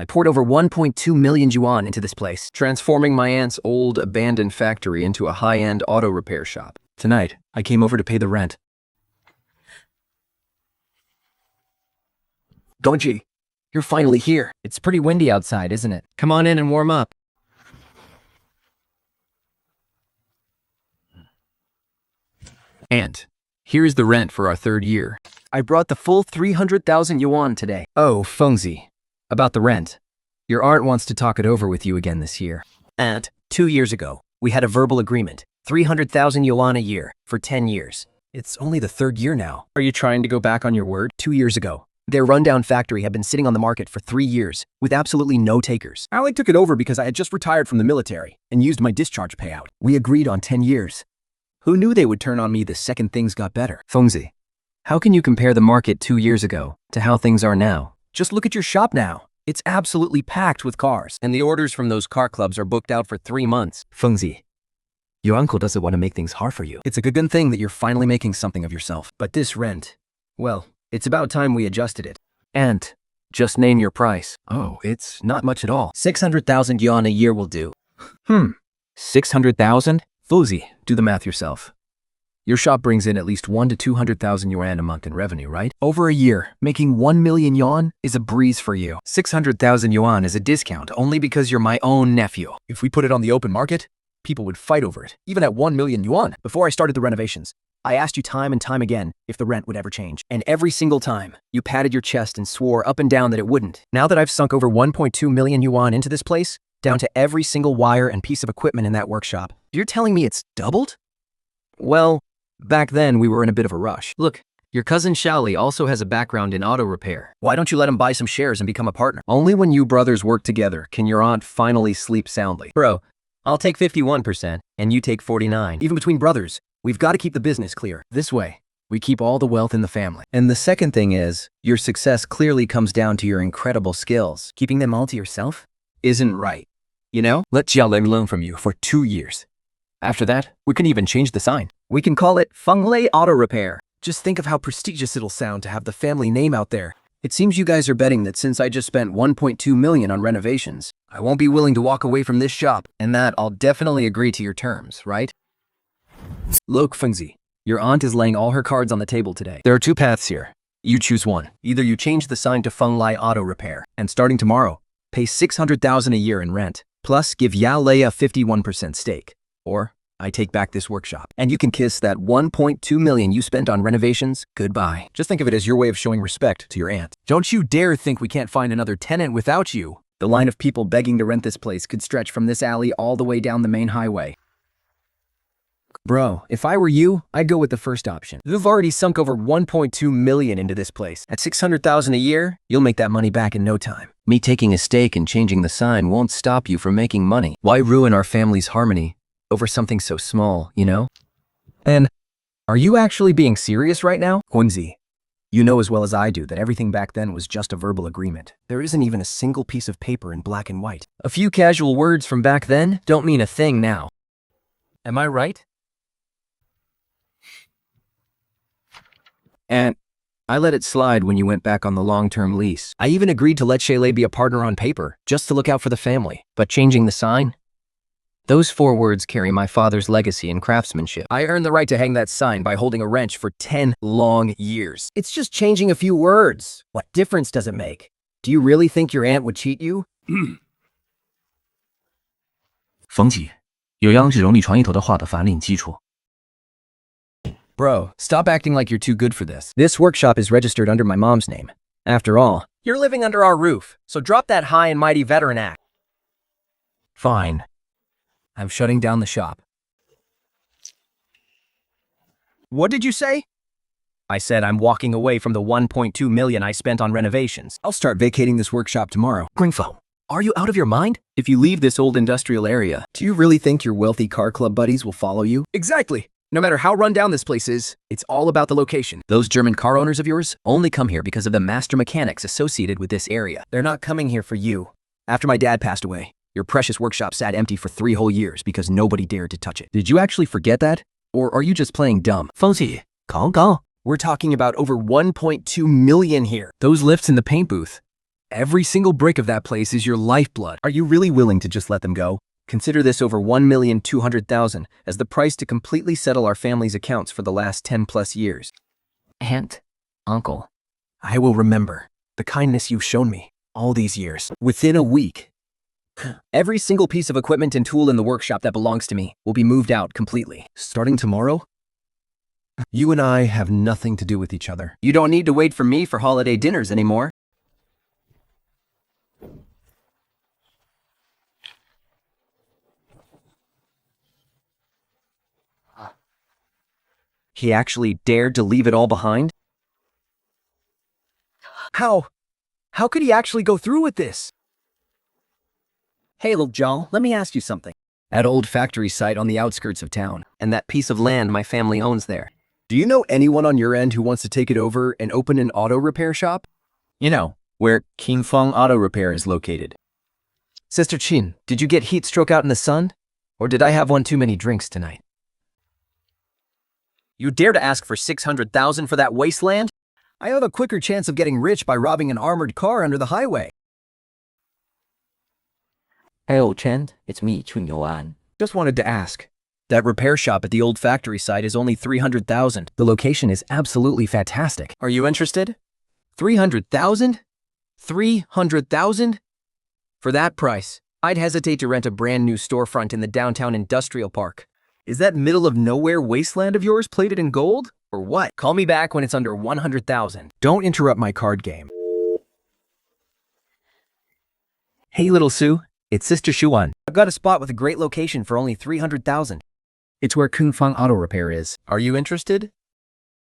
I poured over 1.2 million yuan into this place, transforming my aunt's old abandoned factory into a high-end auto repair shop. Tonight, I came over to pay the rent. Gongji, you're finally here. It's pretty windy outside, isn't it? Come on in and warm up. And here's the rent for our 3rd year. I brought the full 300,000 yuan today. Oh, Fengzi, about the rent. Your aunt wants to talk it over with you again this year. Aunt, 2 years ago, we had a verbal agreement. 300,000 yuan a year for 10 years. It's only the 3rd year now. Are you trying to go back on your word? 2 years ago, their rundown factory had been sitting on the market for 3 years with absolutely no takers. Ali took it over because I had just retired from the military and used my discharge payout. We agreed on 10 years. Who knew they would turn on me the second things got better? Fengzi, how can you compare the market 2 years ago to how things are now? Just look at your shop now. It's absolutely packed with cars. And the orders from those car clubs are booked out for 3 months. Fengzi, your uncle doesn't want to make things hard for you. It's a good thing that you're finally making something of yourself. But this rent, well, it's about time we adjusted it. And just name your price. Oh, it's not much at all. 600,000 yuan a year will do. 600,000? Fengzi, do the math yourself. Your shop brings in at least 1 to 200,000 yuan a month in revenue, right? Over a year, making 1 million yuan is a breeze for you. 600,000 yuan is a discount only because you're my own nephew. If we put it on the open market, people would fight over it, even at 1 million yuan. Before I started the renovations, I asked you time and time again if the rent would ever change. And every single time, you patted your chest and swore up and down that it wouldn't. Now that I've sunk over 1.2 million yuan into this place, down to every single wire and piece of equipment in that workshop, you're telling me it's doubled? Well, back then we were in a bit of a rush. Look, your cousin Shaoli also has a background in auto repair. Why don't you let him buy some shares and become a partner? Only when you brothers work together can your aunt finally sleep soundly. Bro, I'll take 51% and you take 49%. Even between brothers, we've got to keep the business clear. This way, we keep all the wealth in the family. And the second thing is, your success clearly comes down to your incredible skills. Keeping them all to yourself isn't right. You know? Let Jialing learn from you for 2 years. After that, we can even change the sign. We can call it Fenglei Auto Repair. Just think of how prestigious it'll sound to have the family name out there. It seems you guys are betting that since I just spent 1.2 million on renovations, I won't be willing to walk away from this shop, and that I'll definitely agree to your terms, right? Look, Fengzi, your aunt is laying all her cards on the table today. There are 2 paths here. You choose one. Either you change the sign to Fenglei Auto Repair, and starting tomorrow, pay 600,000 a year in rent, plus give Yao Lei a 51% stake. Or I take back this workshop, and you can kiss that 1.2 million you spent on renovations goodbye. Just think of it as your way of showing respect to your aunt. Don't you dare think we can't find another tenant without you. The line of people begging to rent this place could stretch from this alley all the way down the main highway. Bro, if I were you, I'd go with the first option. You've already sunk over 1.2 million into this place. At 600,000 a year, you'll make that money back in no time. Me taking a stake and changing the sign won't stop you from making money. Why ruin our family's harmony over something so small, you know? And are you actually being serious right now? Fengzi, you know as well as I do that everything back then was just a verbal agreement. There isn't even a single piece of paper in black and white. A few casual words from back then don't mean a thing now. Am I right? And I let it slide when you went back on the long-term lease. I even agreed to let Shaolei be a partner on paper, just to look out for the family. But changing the sign? Those 4 words carry my father's legacy in craftsmanship. I earned the right to hang that sign by holding a wrench for 10 long years. It's just changing a few words. What difference does it make? Do you really think your aunt would cheat you? 冯姐，有央视荣利传一头的话的法令基础。 Bro, stop acting like you're too good for this. This workshop is registered under my mom's name. After all, you're living under our roof, so drop that high and mighty veteran act. Fine. I'm shutting down the shop. What did you say? I said I'm walking away from the 1.2 million I spent on renovations. I'll start vacating this workshop tomorrow. Qin Feng, are you out of your mind? If you leave this old industrial area, do you really think your wealthy car club buddies will follow you? Exactly. No matter how run down this place is, it's all about the location. Those German car owners of yours only come here because of the master mechanics associated with this area. They're not coming here for you. After my dad passed away, your precious workshop sat empty for 3 whole years because nobody dared to touch it. Did you actually forget that? Or are you just playing dumb? 冯姐，刚刚 We're talking about over 1.2 million here. Those lifts in the paint booth. Every single brick of that place is your lifeblood. Are you really willing to just let them go? Consider this over 1,200,000 as the price to completely settle our family's accounts for the last 10 plus years. Aunt, uncle. I will remember the kindness you've shown me all these years. Within a week, every single piece of equipment and tool in the workshop that belongs to me will be moved out completely. Starting tomorrow, you and I have nothing to do with each other. You don't need to wait for me for holiday dinners anymore. He actually dared to leave it all behind? How? How could he actually go through with this? Hey, little Joel, let me ask you something. That old factory site on the outskirts of town, and that piece of land my family owns there. Do you know anyone on your end who wants to take it over and open an auto repair shop? You know, where Qin Feng Auto Repair is located. Sister Qin, did you get heat stroke out in the sun? Or did I have one too many drinks tonight? You dare to ask for 600,000 for that wasteland? I have a quicker chance of getting rich by robbing an armored car under the highway. Hey old Chen, it's me, Qin Yuan. Just wanted to ask. That repair shop at the old factory site is only 300,000. The location is absolutely fantastic. Are you interested? 300,000? 300,000? For that price, I'd hesitate to rent a brand new storefront in the downtown industrial park. Is that middle of nowhere wasteland of yours plated in gold? Or what? Call me back when it's under 100,000. Don't interrupt my card game. Hey little Sue, it's Sister Shuan. I've got a spot with a great location for only 300,000. It's where Qin Feng Auto Repair is. Are you interested?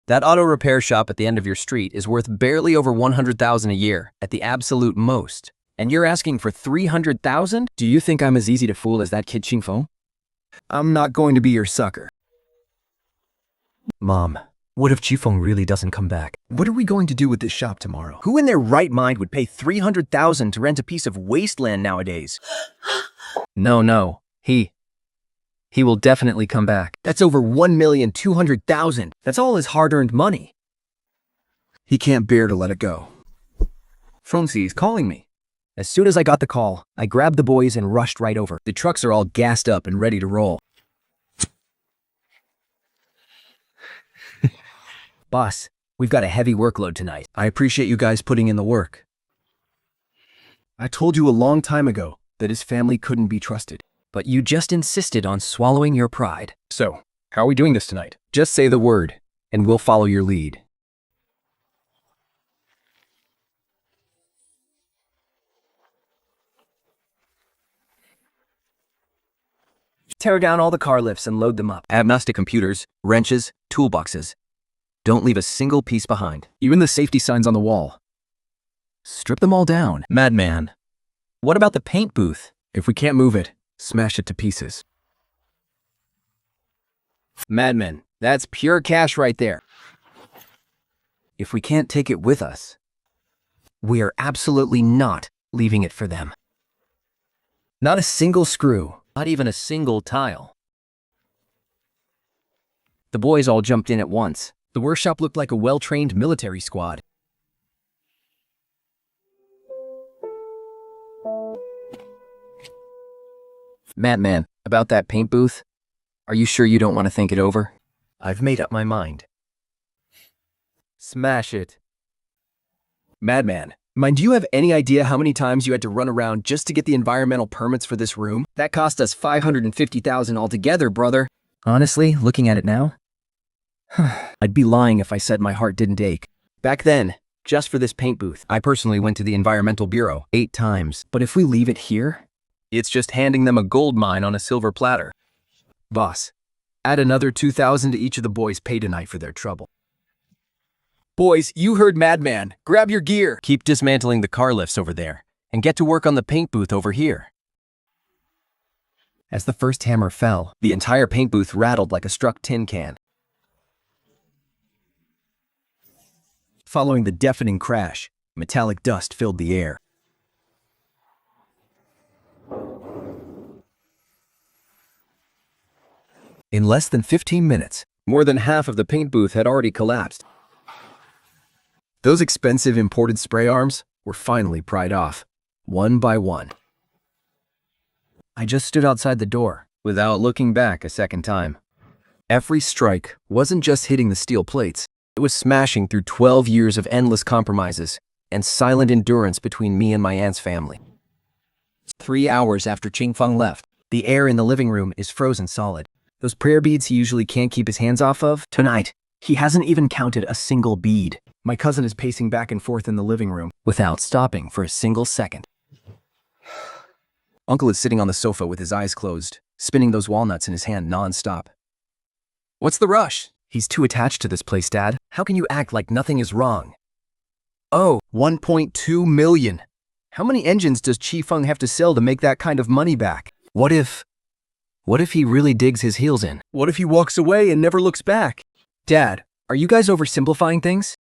That auto repair shop at the end of your street is worth barely over 100,000 a year, at the absolute most. And you're asking for 300,000? Do you think I'm as easy to fool as that kid Qin Feng? I'm not going to be your sucker. Mom, what if Qin Feng really doesn't come back? What are we going to do with this shop tomorrow? Who in their right mind would pay 300,000 to rent a piece of wasteland nowadays? No. He will definitely come back. That's over 1,200,000. That's all his hard-earned money. He can't bear to let it go. Fengzi is calling me. As soon as I got the call, I grabbed the boys and rushed right over. The trucks are all gassed up and ready to roll. Boss, we've got a heavy workload tonight. I appreciate you guys putting in the work. I told you a long time ago that his family couldn't be trusted. But you just insisted on swallowing your pride. So, how are we doing this tonight? Just say the word, and we'll follow your lead. Tear down all the car lifts and load them up. Agnostic computers, wrenches, toolboxes. Don't leave a single piece behind. Even the safety signs on the wall. Strip them all down. Madman. What about the paint booth? If we can't move it, smash it to pieces. Madmen, that's pure cash right there. If we can't take it with us, we are absolutely not leaving it for them. Not a single screw, not even a single tile. The boys all jumped in at once. The workshop looked like a well-trained military squad. Madman, about that paint booth, are you sure you don't want to think it over? I've made up my mind. Smash it. Madman, do you have any idea how many times you had to run around just to get the environmental permits for this room? That cost us 550,000 altogether, brother. Honestly, looking at it now, I'd be lying if I said my heart didn't ache. Back then, just for this paint booth, I personally went to the Environmental Bureau 8 times. But if we leave it here, it's just handing them a gold mine on a silver platter. Boss, add another 2,000 to each of the boys' pay tonight for their trouble. Boys, you heard Madman. Grab your gear. Keep dismantling the car lifts over there, and get to work on the paint booth over here. As the first hammer fell, the entire paint booth rattled like a struck tin can. Following the deafening crash, metallic dust filled the air. In less than 15 minutes, more than half of the paint booth had already collapsed. Those expensive imported spray arms were finally pried off, one by one. I just stood outside the door, without looking back a second time. Every strike wasn't just hitting the steel plates, it was smashing through 12 years of endless compromises and silent endurance between me and my aunt's family. 3 hours after Qin Feng left, the air in the living room is frozen solid. Those prayer beads he usually can't keep his hands off of, tonight, he hasn't even counted a single bead. My cousin is pacing back and forth in the living room without stopping for a single second. Uncle is sitting on the sofa with his eyes closed, spinning those walnuts in his hand non-stop. What's the rush? He's too attached to this place, Dad. How can you act like nothing is wrong? Oh, 1.2 million. How many engines does Qin Feng have to sell to make that kind of money back? What if he really digs his heels in? What if he walks away and never looks back? Dad, are you guys oversimplifying things?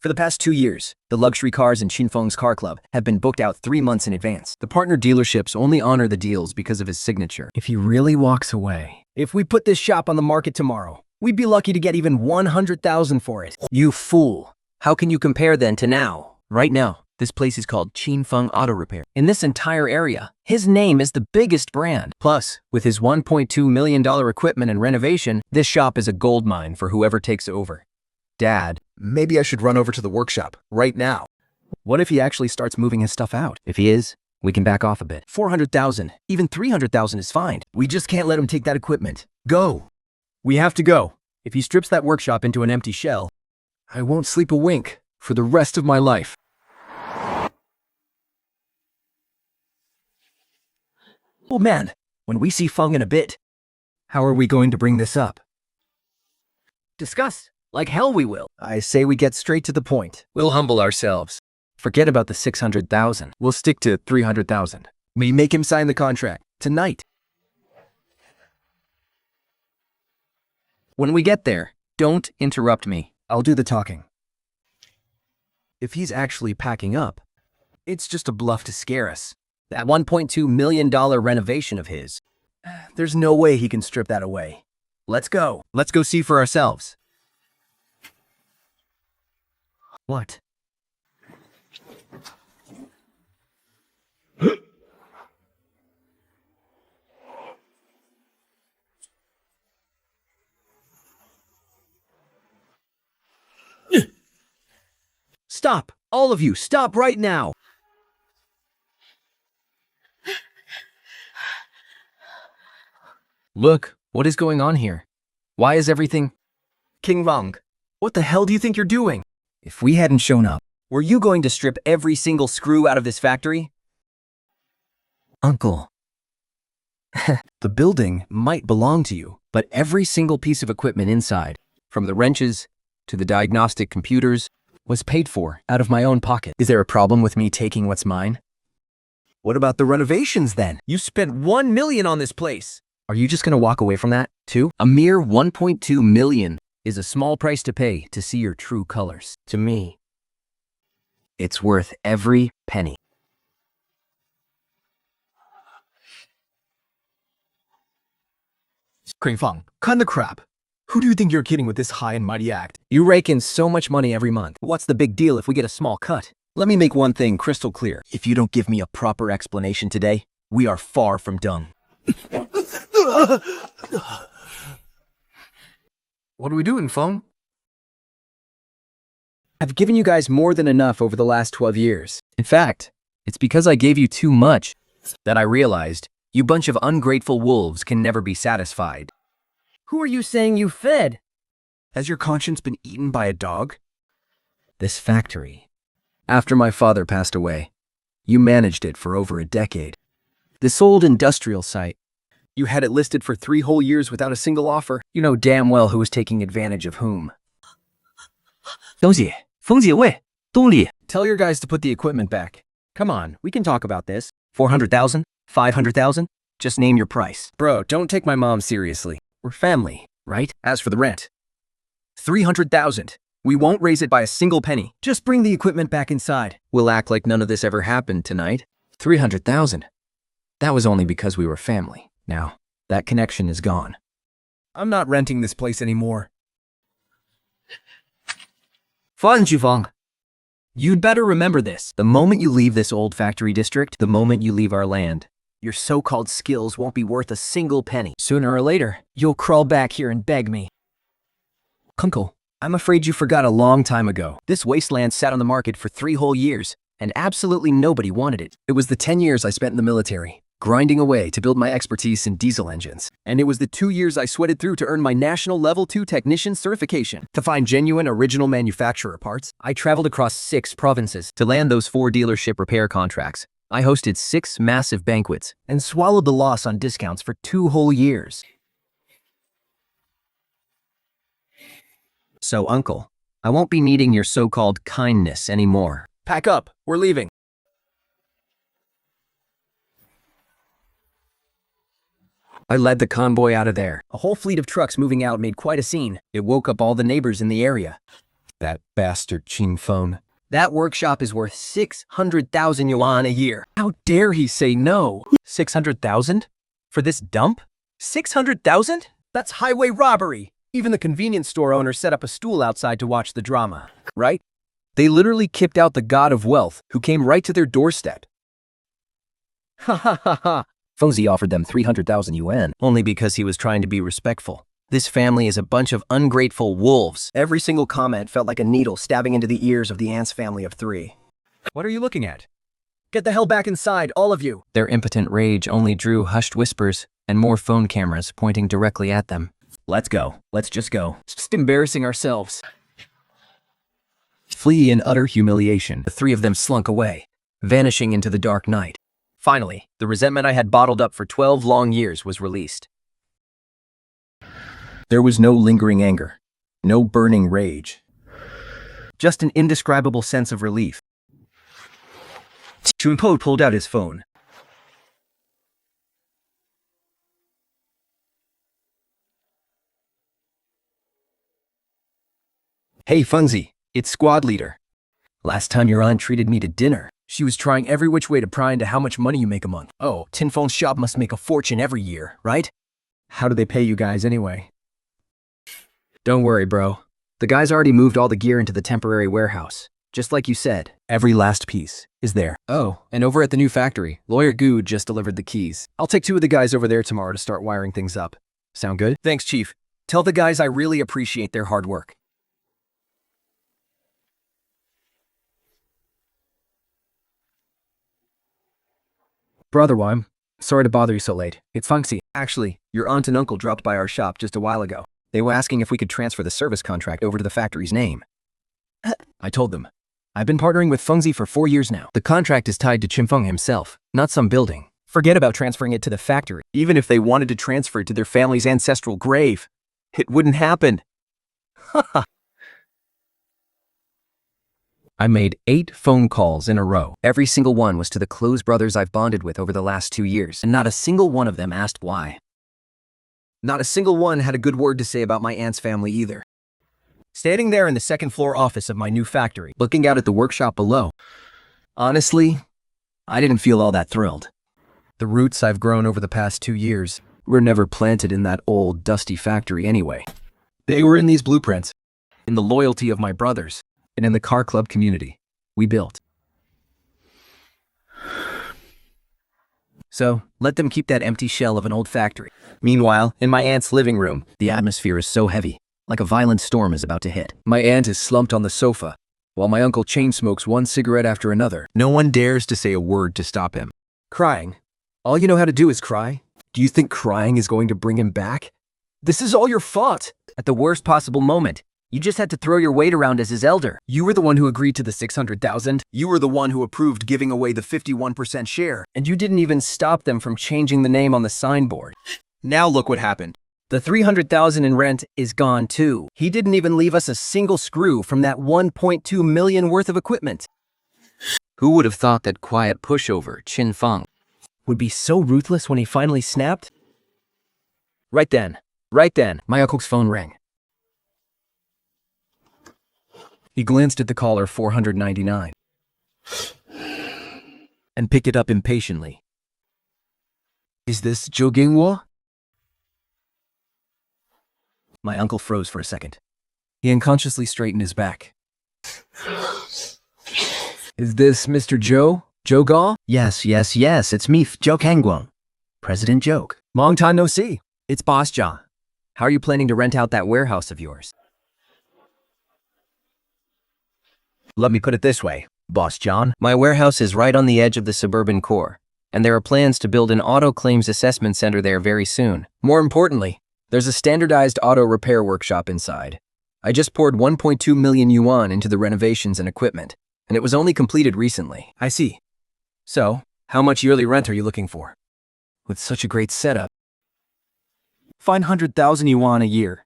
For the past 2 years, the luxury cars in Qin Feng's car club have been booked out 3 months in advance. The partner dealerships only honor the deals because of his signature. If he really walks away, if we put this shop on the market tomorrow, we'd be lucky to get even 100,000 for it. You fool. How can you compare then to now? Right now, this place is called Qin Feng Auto Repair. In this entire area, his name is the biggest brand. Plus, with his $1.2 million equipment and renovation, this shop is a gold mine for whoever takes over. Dad, maybe I should run over to the workshop right now. What if he actually starts moving his stuff out? If he is, we can back off a bit. 400,000, even 300,000 is fine. We just can't let him take that equipment. Go. We have to go. If he strips that workshop into an empty shell, I won't sleep a wink for the rest of my life. Oh man, when we see Feng in a bit, how are we going to bring this up? Discuss. Like hell we will. I say we get straight to the point. We'll humble ourselves. Forget about the 600,000. We'll stick to 300,000. We make him sign the contract tonight. When we get there, don't interrupt me. I'll do the talking. If he's actually packing up, it's just a bluff to scare us. That $1.2 million renovation of his, there's no way he can strip that away. Let's go. Let's go see for ourselves. What? Stop! All of you, stop right now! Look, what is going on here? Why is everything... Qin Feng, what the hell do you think you're doing? If we hadn't shown up, were you going to strip every single screw out of this factory? Uncle. The building might belong to you, but every single piece of equipment inside, from the wrenches to the diagnostic computers, was paid for out of my own pocket. Is there a problem with me taking what's mine? What about the renovations then? You spent $1 million on this place. Are you just gonna walk away from that, too? A mere $1.2 million is a small price to pay to see your true colors. To me, it's worth every penny. Qin Feng, cut the crap. Who do you think you're kidding with this high and mighty act? You rake in so much money every month. What's the big deal if we get a small cut? Let me make one thing crystal clear. If you don't give me a proper explanation today, we are far from done. What are we doing, Feng? I've given you guys more than enough over the last 12 years. In fact, it's because I gave you too much that I realized you bunch of ungrateful wolves can never be satisfied. Who are you saying you fed? Has your conscience been eaten by a dog? This factory. After my father passed away, you managed it for over a decade. This old industrial site, you had it listed for 3 whole years without a single offer. You know damn well who was taking advantage of whom. 东姐，风姐喂，东里。 Tell your guys to put the equipment back. Come on, we can talk about this. 400,000? 500,000? Just name your price. Bro, don't take my mom seriously. We're family, right? As for the rent, 300,000. We won't raise it by a single penny. Just bring the equipment back inside. We'll act like none of this ever happened tonight. 300,000. That was only because we were family. Now, that connection is gone. I'm not renting this place anymore. 放进去，方。You'd better remember this. The moment you leave this old factory district, the moment you leave our land, your so-called skills won't be worth a single penny. Sooner or later, you'll crawl back here and beg me. Uncle, I'm afraid you forgot a long time ago. This wasteland sat on the market for 3 whole years, and absolutely nobody wanted it. It was the 10 years I spent in the military, grinding away to build my expertise in diesel engines. And it was the 2 years I sweated through to earn my National Level 2 Technician certification. To find genuine original manufacturer parts, I traveled across 6 provinces. To land those 4 dealership repair contracts, I hosted 6 massive banquets and swallowed the loss on discounts for 2 whole years. So, Uncle, I won't be needing your so-called kindness anymore. Pack up, we're leaving. I led the convoy out of there. A whole fleet of trucks moving out made quite a scene. It woke up all the neighbors in the area. That bastard Qin Feng. That workshop is worth 600,000 yuan a year. How dare he say no? 600,000? For this dump? 600,000? That's highway robbery. Even the convenience store owner set up a stool outside to watch the drama. Right? They literally kicked out the god of wealth, who came right to their doorstep. Ha ha ha ha. Fengzi offered them 300,000 yuan, only because he was trying to be respectful. This family is a bunch of ungrateful wolves. Every single comment felt like a needle stabbing into the ears of the ants family of 3. What are you looking at? Get the hell back inside, all of you! Their impotent rage only drew hushed whispers and more phone cameras pointing directly at them. Let's go. Let's just go. It's just embarrassing ourselves. Flee in utter humiliation. The 3 of them slunk away, vanishing into the dark night. Finally, the resentment I had bottled up for 12 long years was released. There was no lingering anger, no burning rage, just an indescribable sense of relief. Chunpo pulled out his phone. Hey, Fengzi, it's squad leader. Last time your aunt treated me to dinner, she was trying every which way to pry into how much money you make a month. Oh, Qin Feng's shop must make a fortune every year, right? How do they pay you guys anyway? Don't worry, bro. The guys already moved all the gear into the temporary warehouse. Just like you said, every last piece is there. Oh, and over at the new factory, Lawyer Gu just delivered the keys. I'll take 2 of the guys over there tomorrow to start wiring things up. Sound good? Thanks, Chief. Tell the guys I really appreciate their hard work. Brother Wime, sorry to bother you so late. It's Fengzi. Actually, your aunt and uncle dropped by our shop just a while ago. They were asking if we could transfer the service contract over to the factory's name. I told them. I've been partnering with Fengzi for 4 years now. The contract is tied to Qin Feng himself, not some building. Forget about transferring it to the factory. Even if they wanted to transfer it to their family's ancestral grave, it wouldn't happen. Haha. I made 8 phone calls in a row. Every single one was to the close brothers I've bonded with over the last 2 years, and not a single one of them asked why. Not a single one had a good word to say about my aunt's family either. Standing there in the 2nd floor office of my new factory, looking out at the workshop below, honestly, I didn't feel all that thrilled. The roots I've grown over the past 2 years were never planted in that old, dusty factory anyway. They were in these blueprints, in the loyalty of my brothers, and in the car club community we built. So, let them keep that empty shell of an old factory. Meanwhile, in my aunt's living room, the atmosphere is so heavy, like a violent storm is about to hit. My aunt is slumped on the sofa, while my uncle chain smokes one cigarette after another. No one dares to say a word to stop him. Crying. All you know how to do is cry? Do you think crying is going to bring him back? This is all your fault! At the worst possible moment, you just had to throw your weight around as his elder. You were the one who agreed to the 600,000. You were the one who approved giving away the 51% share. And you didn't even stop them from changing the name on the signboard. Now look what happened. The 300,000 in rent is gone too. He didn't even leave us a single screw from that 1.2 million worth of equipment. Who would have thought that quiet pushover, Qin Feng, would be so ruthless when he finally snapped? Right then, my uncle's phone rang. He glanced at the caller 499 and picked it up impatiently. Is this Zhou Gingwo? My uncle froze for a second. He unconsciously straightened his back. Is this Mr. Zhou? Zhou Gao? Yes, it's me, Zhou Kangguang. President Joke. Long time no see. It's Boss John. How are you planning to rent out that warehouse of yours? Let me put it this way, Boss John. My warehouse is right on the edge of the suburban core, and there are plans to build an auto claims assessment center there very soon. More importantly, there's a standardized auto repair workshop inside. I just poured 1.2 million yuan into the renovations and equipment, and it was only completed recently. I see. So, how much yearly rent are you looking for? With such a great setup. 500,000 yuan a year.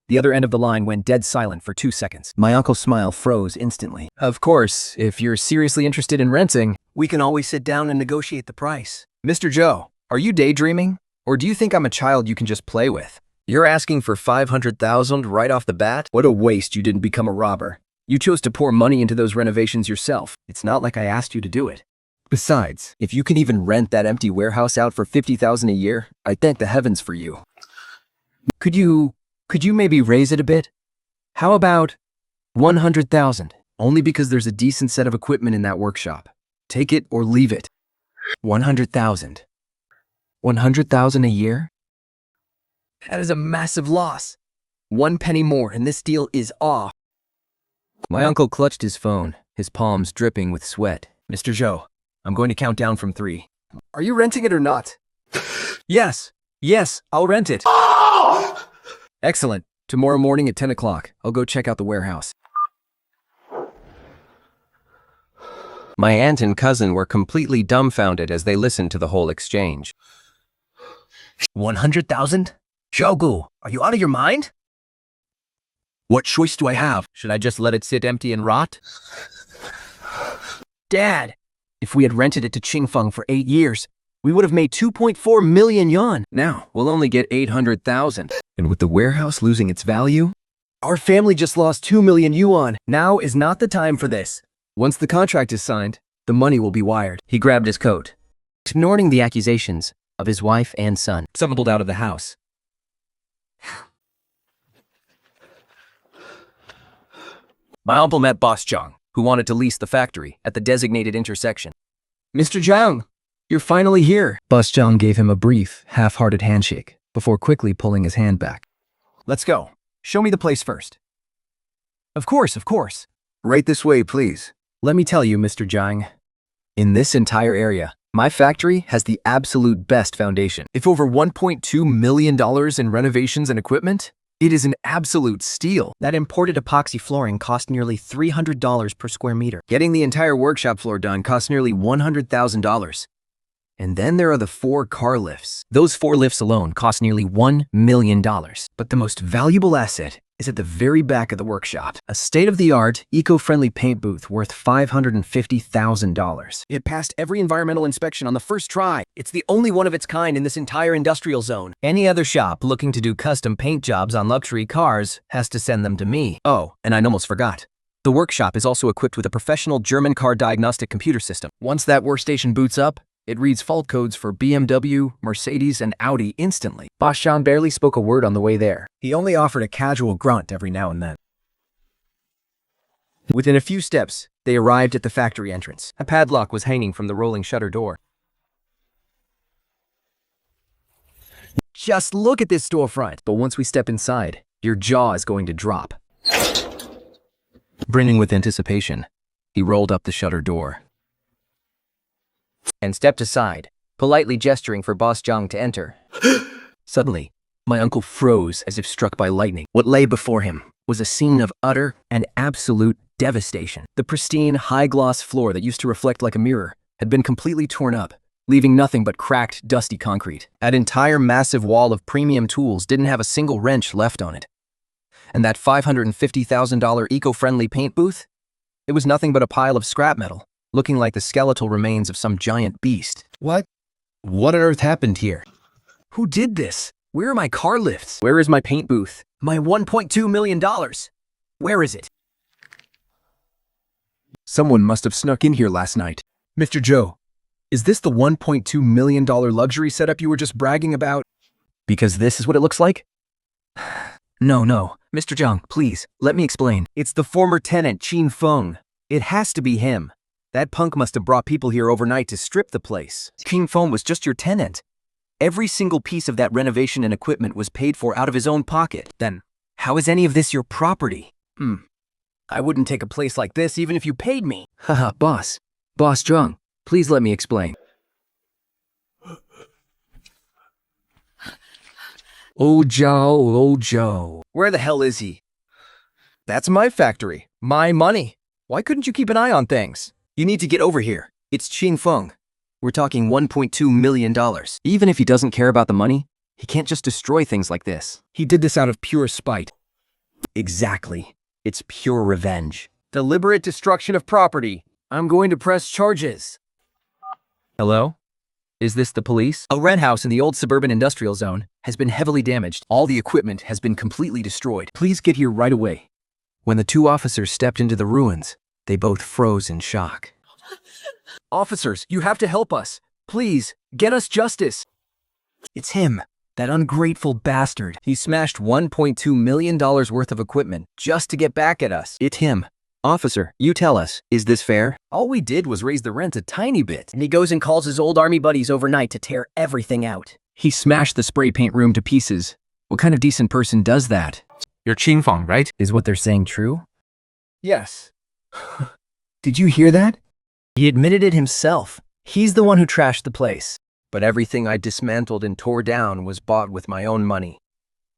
The other end of the line went dead silent for 2 seconds. My uncle's smile froze instantly. Of course, if you're seriously interested in renting, We can always sit down and negotiate the price. Mr. Zhou, are you daydreaming? Or do you think I'm a child you can just play with? You're asking for 500,000 right off the bat? What a waste you didn't become a robber. You chose to pour money into those renovations yourself. It's not like I asked you to do it. Besides, if you can even rent that empty warehouse out for 50,000 a year, I thank the heavens for you. Could you maybe raise it a bit? How about 100,000? Only because there's a decent set of equipment in that workshop. Take it or leave it. 100,000. 100,000 a year? That is a massive loss. 1 penny more and this deal is off. My uncle clutched his phone, his palms dripping with sweat. Mr. Zhou, I'm going to count down from 3. Are you renting it or not? Yes, I'll rent it. Excellent. Tomorrow morning at 10 o'clock, I'll go check out the warehouse. My aunt and cousin were completely dumbfounded as they listened to the whole exchange. 100,000? Zhougu, are you out of your mind? What choice do I have? Should I just let it sit empty and rot? Dad, if we had rented it to Qin Feng for 8 years, we would have made 2.4 million yuan. Now, we'll only get 800,000. And with the warehouse losing its value, our family just lost 2 million yuan. Now is not the time for this. Once the contract is signed, the money will be wired. He grabbed his coat, ignoring the accusations of his wife and son. Stumbled out of the house. My uncle met Boss Zhang, who wanted to lease the factory at the designated intersection. Mr. Zhang, you're finally here. Boss Zhang gave him a brief, half-hearted handshake before quickly pulling his hand back. Let's go. Show me the place first. Of course. Right this way, please. Let me tell you, Mr. Zhang, in this entire area, my factory has the absolute best foundation. If over $1.2 million in renovations and equipment, it is an absolute steal. That imported epoxy flooring cost nearly $300 per square meter. Getting the entire workshop floor done costs nearly $100,000. And then there are the 4 car lifts. Those 4 lifts alone cost nearly $1 million. But the most valuable asset is at the very back of the workshop. A state-of-the-art, eco-friendly paint booth worth $550,000. It passed every environmental inspection on the first try. It's the only one of its kind in this entire industrial zone. Any other shop looking to do custom paint jobs on luxury cars has to send them to me. Oh, and I almost forgot. The workshop is also equipped with a professional German car diagnostic computer system. Once that workstation boots up, it reads fault codes for BMW, Mercedes, and Audi instantly. Boss Zhang barely spoke a word on the way there. He only offered a casual grunt every now and then. Within a few steps, they arrived at the factory entrance. A padlock was hanging from the rolling shutter door. Just look at this storefront. But once we step inside, your jaw is going to drop. Brimming with anticipation, he rolled up the shutter door and stepped aside, politely gesturing for Boss Zhang to enter. Suddenly, my uncle froze as if struck by lightning. What lay before him was a scene of utter and absolute devastation. The pristine, high-gloss floor that used to reflect like a mirror had been completely torn up, leaving nothing but cracked, dusty concrete. That entire massive wall of premium tools didn't have a single wrench left on it. And that $550,000 eco-friendly paint booth? It was nothing but a pile of scrap metal, looking like the skeletal remains of some giant beast. What on earth happened here? Who did this? Where are my car lifts? Where is my paint booth? My $1.2 million? Where is it? Someone must have snuck in here last night. Mr. Zhou, is this the $1.2 million luxury setup you were just bragging about? Because this is what it looks like? No. Mr. Zhang, please, let me explain. It's the former tenant, Qin Feng. It has to be him. That punk must have brought people here overnight to strip the place. Qin Feng was just your tenant. Every single piece of that renovation and equipment was paid for out of his own pocket. Then, how is any of this your property? I wouldn't take a place like this even if you paid me. Haha, boss. Boss Zhang, please let me explain. Old Joe. Where the hell is he? That's my factory. My money. Why couldn't you keep an eye on things? You need to get over here. It's Qin Feng. We're talking $1.2 million. Even if he doesn't care about the money, he can't just destroy things like this. He did this out of pure spite. Exactly. It's pure revenge. Deliberate destruction of property. I'm going to press charges. Hello? Is this the police? A rent house in the old suburban industrial zone has been heavily damaged. All the equipment has been completely destroyed. Please get here right away. When the two officers stepped into the ruins, they both froze in shock. Officers, you have to help us. Please, get us justice. It's him, that ungrateful bastard. He smashed $1.2 million worth of equipment just to get back at us. It's him. Officer, you tell us, is this fair? All we did was raise the rent a tiny bit. And he goes and calls his old army buddies overnight to tear everything out. He smashed the spray paint room to pieces. What kind of decent person does that? You're Qin Feng, right? Is what they're saying true? Yes. Did you hear that? He admitted it himself. He's the one who trashed the place. But everything I dismantled and tore down was bought with my own money.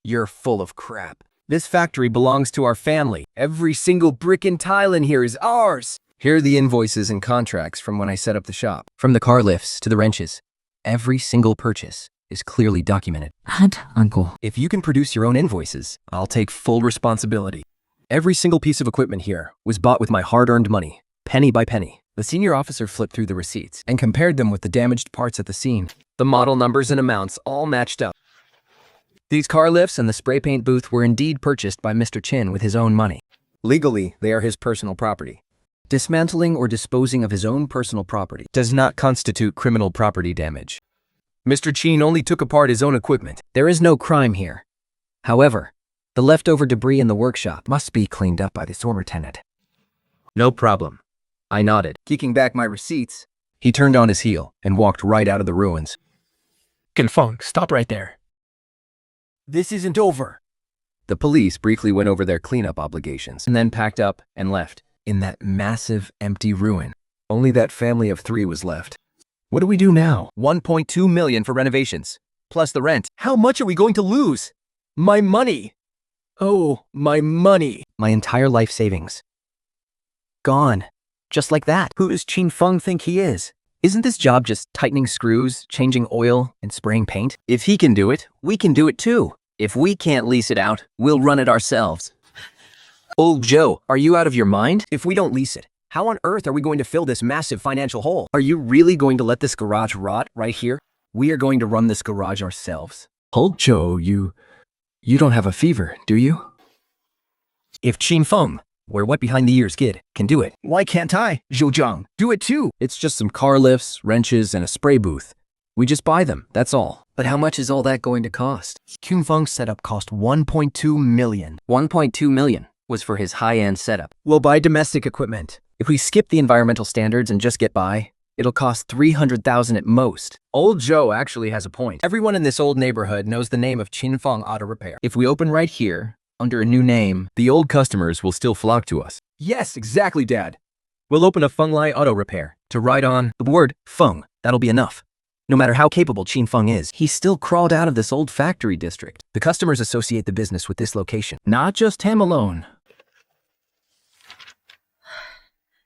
You're full of crap. This factory belongs to our family. Every single brick and tile in here is ours. Here are the invoices and contracts from when I set up the shop. From the car lifts to the wrenches, every single purchase is clearly documented. What, uncle? If you can produce your own invoices, I'll take full responsibility. Every single piece of equipment here was bought with my hard-earned money, penny by penny. The senior officer flipped through the receipts and compared them with the damaged parts at the scene. The model numbers and amounts all matched up. These car lifts and the spray paint booth were indeed purchased by Mr. Qin with his own money. Legally, they are his personal property. Dismantling or disposing of his own personal property does not constitute criminal property damage. Mr. Qin only took apart his own equipment. There is no crime here. However, the leftover debris in the workshop must be cleaned up by the former tenant. No problem. I nodded. Kicking back my receipts, he turned on his heel and walked right out of the ruins. Qin Feng, stop right there. This isn't over. The police briefly went over their cleanup obligations and then packed up and left. In that massive, empty ruin, only that family of 3 was left. What do we do now? $1.2 million for renovations, plus the rent. How much are we going to lose? My money. Oh, my money. My entire life savings. Gone. Just like that. Who does Qin Feng think he is? Isn't this job just tightening screws, changing oil, and spraying paint? If he can do it, we can do it too. If we can't lease it out, we'll run it ourselves. Old Joe, are you out of your mind? If we don't lease it, how on earth are we going to fill this massive financial hole? Are you really going to let this garage rot right here? We are going to run this garage ourselves. Old Joe, you don't have a fever, do you? If Qin Feng, we're wet behind the ears kid, can do it, why can't I? Zhou Zhang, do it too. It's just some car lifts, wrenches, and a spray booth. We just buy them, that's all. But how much is all that going to cost? Qin Feng's setup cost $1.2 million. 1.2 million was for his high-end setup. We'll buy domestic equipment. If we skip the environmental standards and just get by, it'll cost $300,000 at most. Old Joe actually has a point. Everyone in this old neighborhood knows the name of Qin Feng Auto Repair. If we open right here, under a new name, the old customers will still flock to us. Yes, exactly, Dad. We'll open a Feng Lai Auto Repair to write on the word Feng. That'll be enough. No matter how capable Qin Feng is, he still crawled out of this old factory district. The customers associate the business with this location. Not just him alone.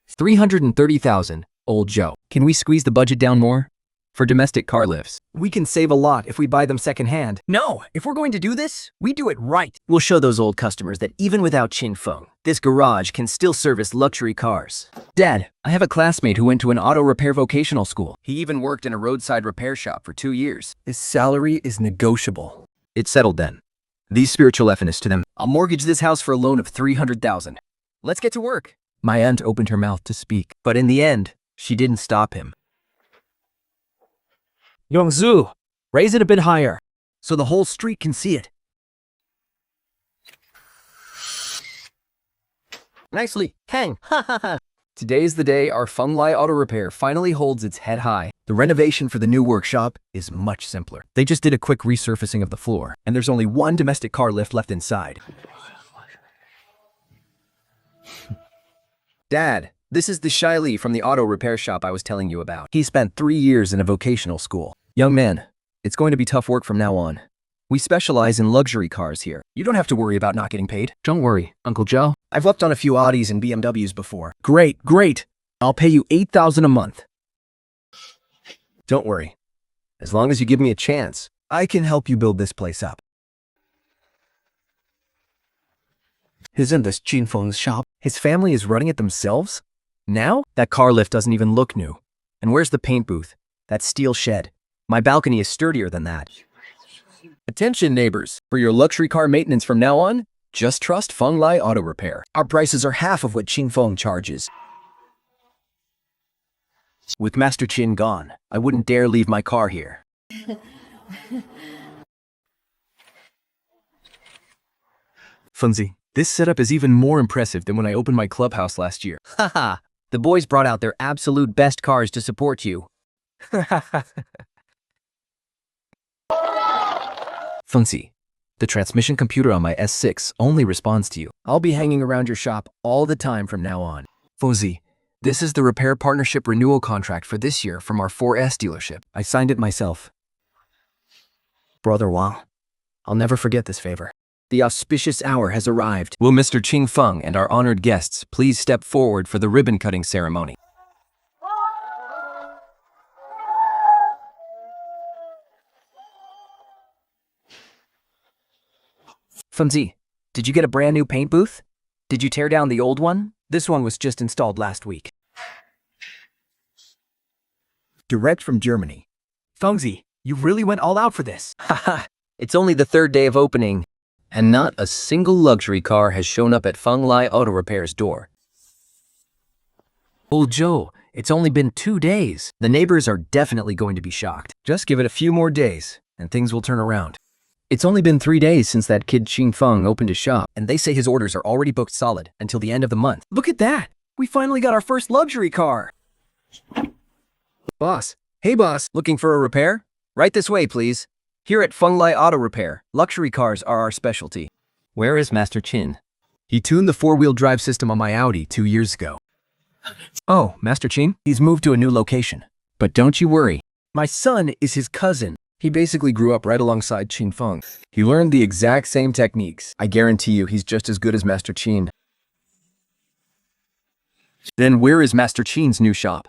330,000, Old Joe. Can we squeeze the budget down more? For domestic car lifts. We can save a lot if we buy them secondhand. No, if we're going to do this, we do it right. We'll show those old customers that even without Qin Feng, this garage can still service luxury cars. Dad, I have a classmate who went to an auto repair vocational school. He even worked in a roadside repair shop for 2 years. His salary is negotiable. It's settled then. These spiritual effinists to them. I'll mortgage this house for a loan of $300,000. Let's get to work. My aunt opened her mouth to speak, but in the end, she didn't stop him. Yongzu, raise it a bit higher, so the whole street can see it. Nicely, Kang, ha ha ha. Today's the day our Fenglai Auto Repair finally holds its head high. The renovation for the new workshop is much simpler. They just did a quick resurfacing of the floor, and there's only one domestic car lift left inside. Dad, this is the Shiley from the auto repair shop I was telling you about. He spent 3 years in a vocational school. Young man, it's going to be tough work from now on. We specialize in luxury cars here. You don't have to worry about not getting paid. Don't worry, Uncle Joe. I've left on a few Audis and BMWs before. Great. I'll pay you $8,000 a month. Don't worry. As long as you give me a chance, I can help you build this place up. Isn't this Qin Feng's shop? His family is running it themselves? Now? That car lift doesn't even look new. And where's the paint booth? That steel shed. My balcony is sturdier than that. Attention neighbors, for your luxury car maintenance from now on, just trust Fenglai Auto Repair. Our prices are half of what Qin Feng charges. With Master Qin gone, I wouldn't dare leave my car here. Fengzi, this setup is even more impressive than when I opened my clubhouse last year. Haha, the boys brought out their absolute best cars to support you. Fengzi, the transmission computer on my S6 only responds to you. I'll be hanging around your shop all the time from now on. Fengzi, this is the repair partnership renewal contract for this year from our 4S dealership. I signed it myself. Brother Wang, I'll never forget this favor. The auspicious hour has arrived. Will Mr. Qin Feng and our honored guests please step forward for the ribbon-cutting ceremony? Fengzi, did you get a brand new paint booth? Did you tear down the old one? This one was just installed last week. Direct from Germany. Fengzi, you really went all out for this. Haha, it's only the 3rd day of opening, and not a single luxury car has shown up at Fenglai Auto Repair's door. Old Joe, it's only been 2 days. The neighbors are definitely going to be shocked. Just give it a few more days, and things will turn around. It's only been 3 days since that kid Qin Feng opened his shop, and they say his orders are already booked solid until the end of the month. Look at that! We finally got our first luxury car! Boss. Hey, boss. Looking for a repair? Right this way, please. Here at Fenglai Auto Repair, luxury cars are our specialty. Where is Master Qin? He tuned the 4-wheel drive system on my Audi 2 years ago. Oh, Master Qin? He's moved to a new location. But don't you worry. My son is his cousin. He basically grew up right alongside Qin Feng. He learned the exact same techniques. I guarantee you he's just as good as Master Qin. Then where is Master Qin's new shop?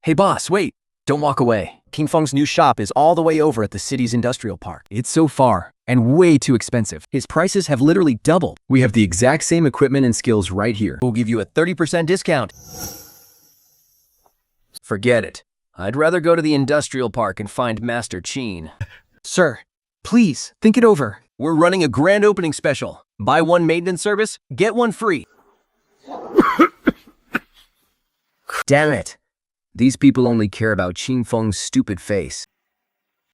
Hey boss, wait! Don't walk away. Qin Feng's new shop is all the way over at the city's industrial park. It's so far, and way too expensive. His prices have literally doubled. We have the exact same equipment and skills right here. We'll give you a 30% discount. Forget it. I'd rather go to the industrial park and find Master Qin. Sir, please, think it over. We're running a grand opening special. Buy one maintenance service, get one free. Damn it. These people only care about Qin Feng's stupid face.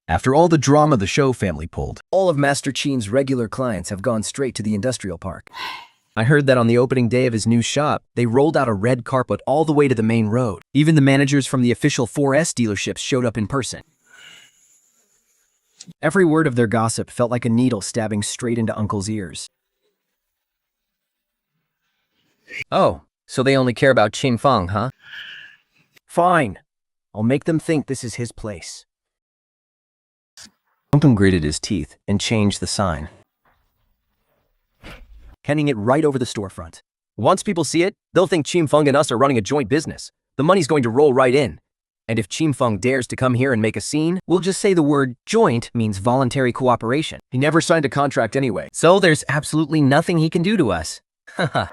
After all the drama the show family pulled, all of Master Qin's regular clients have gone straight to the industrial park. I heard that on the opening day of his new shop, they rolled out a red carpet all the way to the main road. Even the managers from the official 4S dealerships showed up in person. Every word of their gossip felt like a needle stabbing straight into Uncle's ears. Oh, so they only care about Qin Feng, huh? Fine. I'll make them think this is his place. Uncle gritted his teeth and changed the sign, hanging it right over the storefront. Once people see it, they'll think Qin Feng and us are running a joint business. The money's going to roll right in. And if Qin Feng dares to come here and make a scene, we'll just say the word joint means voluntary cooperation. He never signed a contract anyway. So there's absolutely nothing he can do to us. Haha.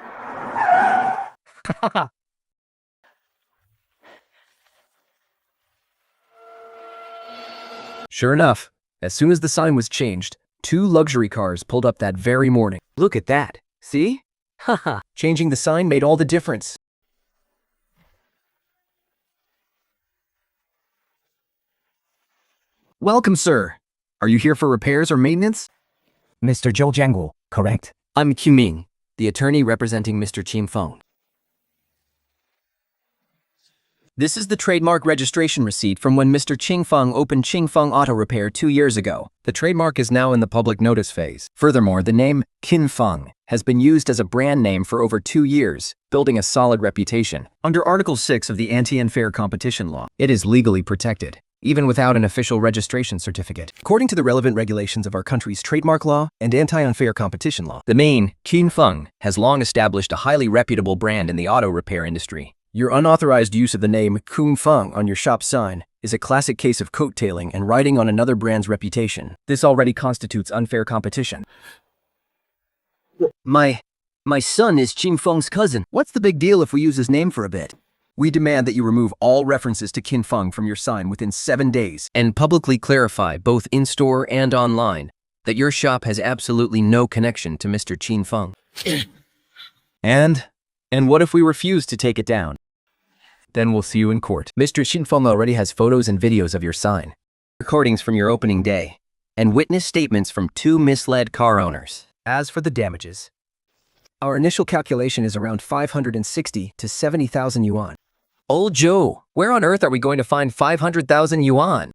Sure enough, as soon as the sign was changed, 2 luxury cars pulled up that very morning. Look at that. See? Haha. Changing the sign made all the difference. Welcome, sir. Are you here for repairs or maintenance? Mr. Zhou Jiangu, correct? I'm Qiming, the attorney representing Mr. Qin Feng. This is the trademark registration receipt from when Mr. Qin Feng opened Qin Feng Auto Repair 2 years ago. The trademark is now in the public notice phase. Furthermore, the name Qin Feng has been used as a brand name for over 2 years, building a solid reputation. Under Article 6 of the Anti-Unfair Competition Law, it is legally protected, even without an official registration certificate. According to the relevant regulations of our country's trademark law and anti-unfair competition law, the name Qin Feng has long established a highly reputable brand in the auto repair industry. Your unauthorized use of the name Qin Feng on your shop sign is a classic case of coattailing and riding on another brand's reputation. This already constitutes unfair competition. My son is Qin Feng's cousin. What's the big deal if we use his name for a bit? We demand that you remove all references to Qin Feng from your sign within 7 days and publicly clarify, both in-store and online, that your shop has absolutely no connection to Mr. Qin Feng. And what if we refuse to take it down? Then we'll see you in court. Mr. Qin Feng already has photos and videos of your sign, recordings from your opening day, and witness statements from 2 misled car owners. As for the damages, our initial calculation is around 560 to 70,000 yuan. Old Joe, where on earth are we going to find 500,000 yuan?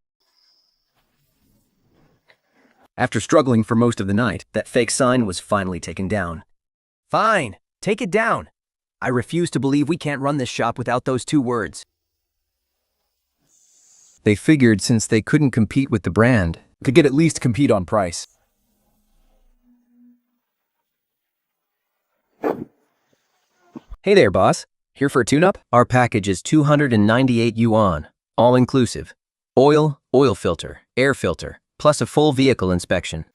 After struggling for most of the night, that fake sign was finally taken down. Fine, take it down. I refuse to believe we can't run this shop without those 2 words. They figured since they couldn't compete with the brand, could at least compete on price. Hey there, boss. Here for a tune-up? Our package is 298 yuan, all-inclusive. Oil filter, air filter, plus a full vehicle inspection.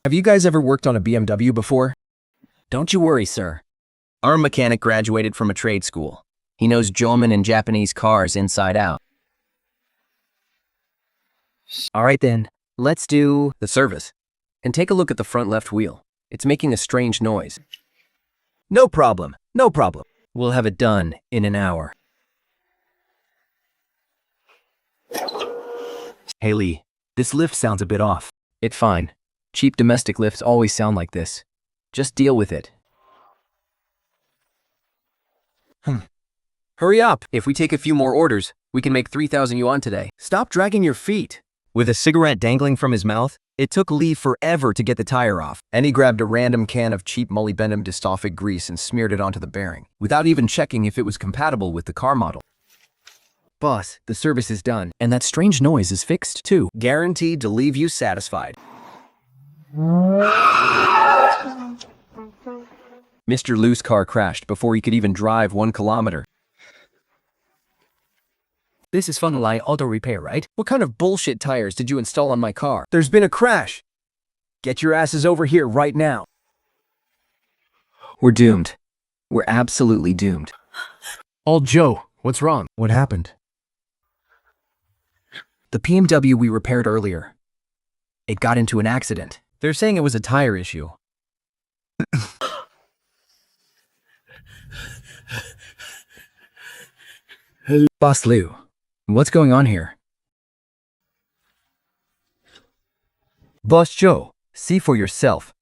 Have you guys ever worked on a BMW before? Don't you worry, sir. Our mechanic graduated from a trade school. He knows German and Japanese cars inside out. All right then, let's do the service. And take a look at the front left wheel. It's making a strange noise. No problem, no problem. We'll have it done in an hour. Hey Lee, this lift sounds a bit off. It's fine. Cheap domestic lifts always sound like this. Just deal with it. Hurry up! If we take a few more orders, we can make 3,000 yuan today. Stop dragging your feet! With a cigarette dangling from his mouth, it took Lee forever to get the tire off, and he grabbed a random can of cheap molybdenum dystophic grease and smeared it onto the bearing, without even checking if it was compatible with the car model. Boss, the service is done, and that strange noise is fixed too. Guaranteed to leave you satisfied. Mr. Liu's car crashed before he could even drive 1 kilometer. This is forcefully auto repair, right? What kind of bullshit tires did you install on my car? There's been a crash. Get your asses over here right now. We're doomed. We're absolutely doomed. Old Joe, what's wrong? What happened? The BMW we repaired earlier, it got into an accident. They're saying it was a tire issue. Boss Liu, what's going on here? Boss Joe, see for yourself.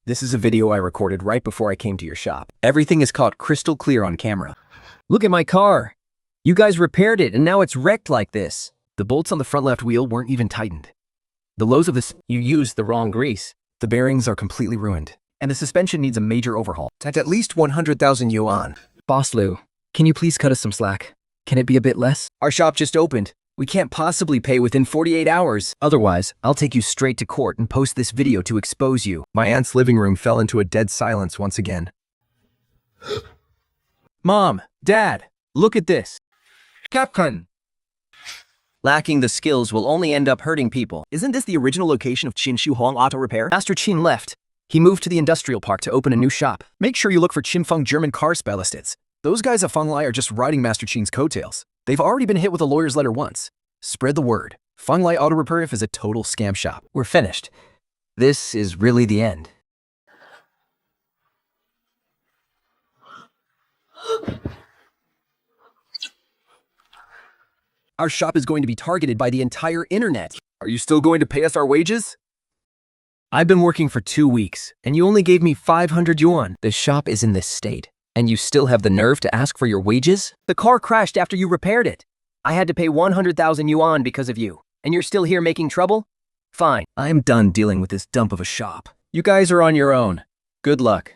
This is a video I recorded right before I came to your shop. Everything is caught crystal clear on camera. Look at my car. You guys repaired it and now it's wrecked like this. The bolts on the front left wheel weren't even tightened. The lows of this, you used the wrong grease. The bearings are completely ruined. And the suspension needs a major overhaul. At least 100,000 yuan. Boss Liu, can you please cut us some slack? Can it be a bit less? Our shop just opened. We can't possibly pay within 48 hours. Otherwise, I'll take you straight to court and post this video to expose you. My aunt's living room fell into a dead silence once again. Mom, Dad, look at this. Capcom. Lacking the skills will only end up hurting people. Isn't this the original location of Qin Shuhong Auto Repair? Master Qin left. He moved to the industrial park to open a new shop. Make sure you look for Qin Feng German car specialists. Those guys at Feng Lai are just riding Master Qin's coattails. They've already been hit with a lawyer's letter once. Spread the word. Feng Lai Auto Repair is a total scam shop. We're finished. This is really the end. Our shop is going to be targeted by the entire internet. Are you still going to pay us our wages? I've been working for 2 weeks, and you only gave me 500 yuan. The shop is in this state. And you still have the nerve to ask for your wages? The car crashed after you repaired it. I had to pay 100,000 yuan because of you. And you're still here making trouble? Fine. I'm done dealing with this dump of a shop. You guys are on your own. Good luck.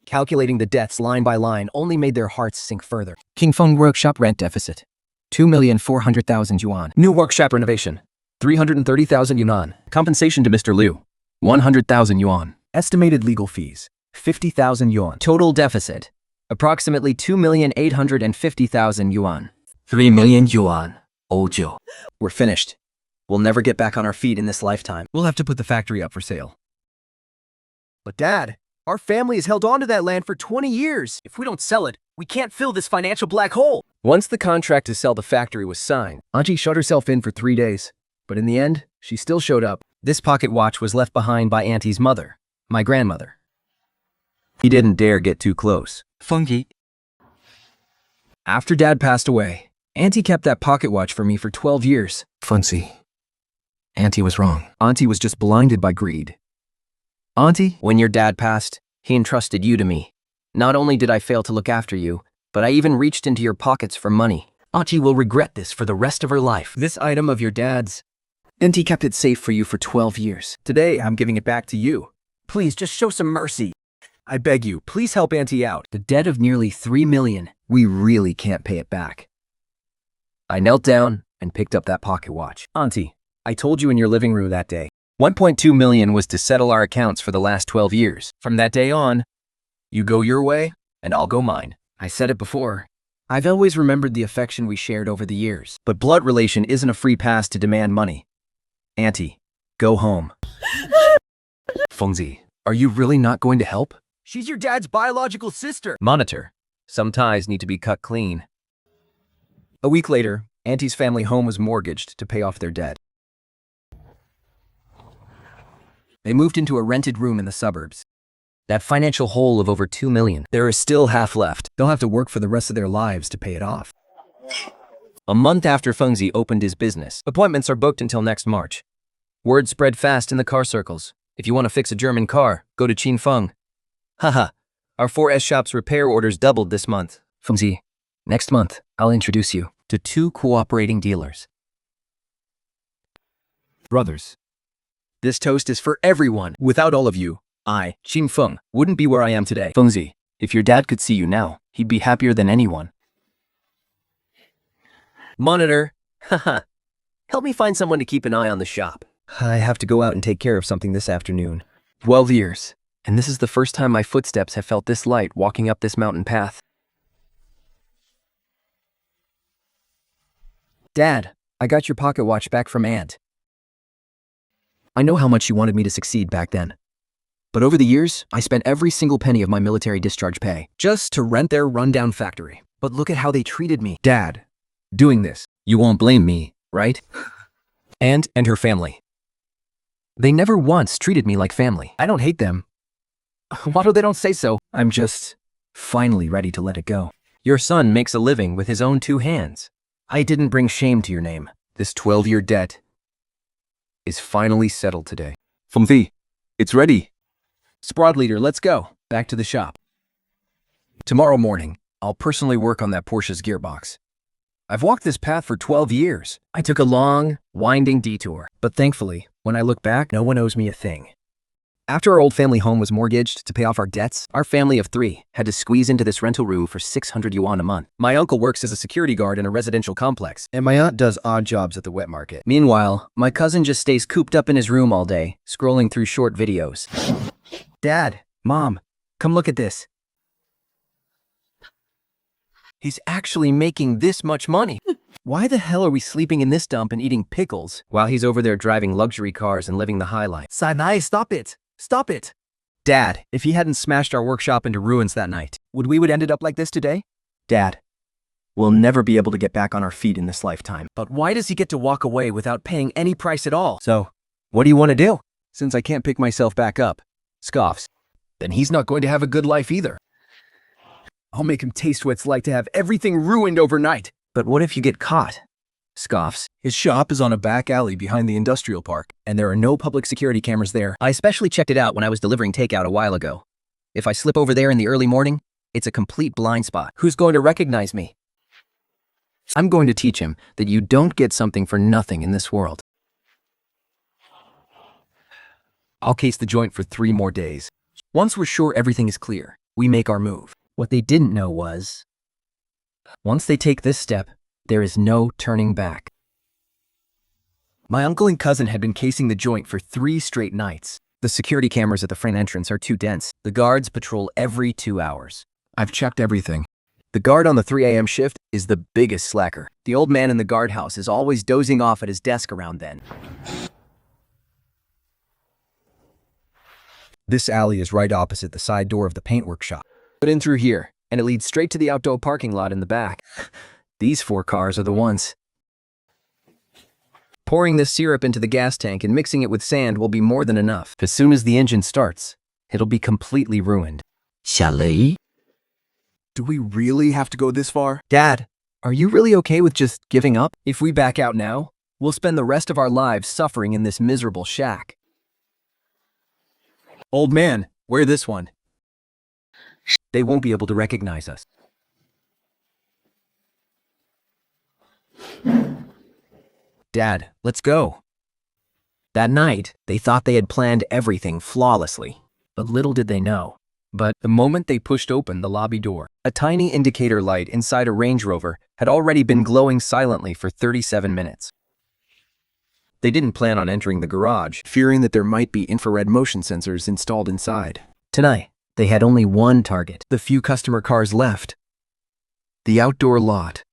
Calculating the debts line by line only made their hearts sink further. Qin Feng workshop rent deficit. 2,400,000 yuan. New workshop renovation. 330,000 yuan. Compensation to Mr. Liu. 100,000 yuan. Estimated legal fees. 50,000 yuan. Total deficit. Approximately 2,850,000 yuan. 3 million yuan. 欧九. We're finished. We'll never get back on our feet in this lifetime. We'll have to put the factory up for sale. But Dad, our family has held on to that land for 20 years. If we don't sell it, we can't fill this financial black hole. Once the contract to sell the factory was signed, Auntie shut herself in for 3 days. But in the end, she still showed up. This pocket watch was left behind by Auntie's mother, my grandmother. He didn't dare get too close. Feng After Dad passed away, Auntie kept that pocket watch for me for 12 years. Fengzi. Auntie was wrong. Auntie was just blinded by greed. Auntie, When your dad passed, he entrusted you to me. Not only did I fail to look after you, but I even reached into your pockets for money. Auntie will regret this for the rest of her life. this item of your dad's, Auntie kept it safe for you for 12 years. Today, I'm giving it back to you. Please, just show some mercy. I beg you, please help Auntie out. The debt of nearly 3 million. We really can't pay it back. I knelt down and picked up that pocket watch. Auntie, I told you in your living room that day. 1.2 million was to settle our accounts for the last 12 years. From that day on, you go your way, and I'll go mine. I said it before. I've always remembered the affection we shared over the years. But blood relation isn't a free pass to demand money. Auntie, go home. Fengzi, are you really not going to help? She's your dad's biological sister. Monitor. Some ties need to be cut clean. A week later, Auntie's family home was mortgaged to pay off their debt. They moved into a rented room in the suburbs. That financial hole of over 2 million. There is still half left. They'll have to work for the rest of their lives to pay it off. A month after Fengzi opened his business, appointments are booked until next March. Word spread fast in the car circles. If you want to fix a German car, go to Qin Feng. Haha, our 4S shop's repair orders doubled this month. Fengzi, next month, I'll introduce you To 2 cooperating dealers. brothers. This toast is for everyone. Without all of you, I, Qin Feng, wouldn't be where I am today. Fengzi, if your dad could see you now, he'd be happier than anyone. Monitor, haha, help me find someone to keep an eye on the shop. I have to go out and take care of something this afternoon. 12 years, and this is the first time my footsteps have felt this light walking up this mountain path. Dad, I got your pocket watch back from Aunt. I know how much you wanted me to succeed back then. But over the years, I spent every single penny of my military discharge pay just to rent their rundown factory. But look at how they treated me. Dad, doing this, You won't blame me, right? Aunt and her family. They never once treated me like family. I don't hate them. Why do they don't say so? I'm just finally ready to let it go. Your son makes a living with his own 2 hands. I didn't bring shame to your name. This 12-year debt is finally settled today. Fengzi, it's ready. Squad leader, let's go. Back to the shop. Tomorrow morning, I'll personally work on that Porsche's gearbox. I've walked this path for 12 years. I took a long, winding detour. But thankfully, when I look back, no one owes me a thing. After our old family home was mortgaged to pay off our debts, our family of 3 had to squeeze into this rental room for 600 yuan a month. My uncle works as a security guard in a residential complex, and my aunt does odd jobs at the wet market. Meanwhile, my cousin just stays cooped up in his room all day, scrolling through short videos. Dad, Mom, come look at this. He's actually making this much money. Why the hell are we sleeping in this dump and eating pickles while he's over there driving luxury cars and living the high life? Sanai, stop it. Stop it. Dad, if he hadn't smashed our workshop into ruins that night, would ended up like this today? Dad, we'll never be able to get back on our feet in this lifetime. But why does he get to walk away without paying any price at all? So, what do you want to do? Since I can't pick myself back up, scoffs, then he's not going to have a good life either. I'll make him taste what it's like to have everything ruined overnight. But what if you get caught? Scoffs. His shop is on a back alley behind the industrial park, and there are no public security cameras there. I especially checked it out when I was delivering takeout a while ago. If I slip over there in the early morning, It's a complete blind spot. Who's going to recognize me? I'm going to teach him that you don't get something for nothing in this world. I'll case the joint for 3 more days. Once we're sure everything is clear, we make our move. What they didn't know was, once they take this step, there is no turning back. My uncle and cousin had been casing the joint for 3 straight nights. The security cameras at the front entrance are too dense. The guards patrol every 2 hours. I've checked everything. The guard on the 3 a.m. shift is the biggest slacker. The old man in the guardhouse is always dozing off at his desk around then. This alley is right opposite the side door of the paint workshop. Put in through here, and it leads straight to the outdoor parking lot in the back. These 4 cars are the ones. Pouring this syrup into the gas tank and mixing it with sand will be more than enough. As soon as the engine starts, it'll be completely ruined. 下雷 Do we really have to go this far? Dad, are you really okay with just giving up? If we back out now, we'll spend the rest of our lives suffering in this miserable shack. Old man, wear this one. They won't be able to recognize us. Dad, let's go. That night, they thought they had planned everything flawlessly, but little did they know. But the moment they pushed open the lobby door, a tiny indicator light inside a Range Rover had already been glowing silently for 37 minutes. They didn't plan on entering the garage, Fearing that there might be infrared motion sensors installed inside. Tonight, they had only one target. The few customer cars left. The outdoor lot.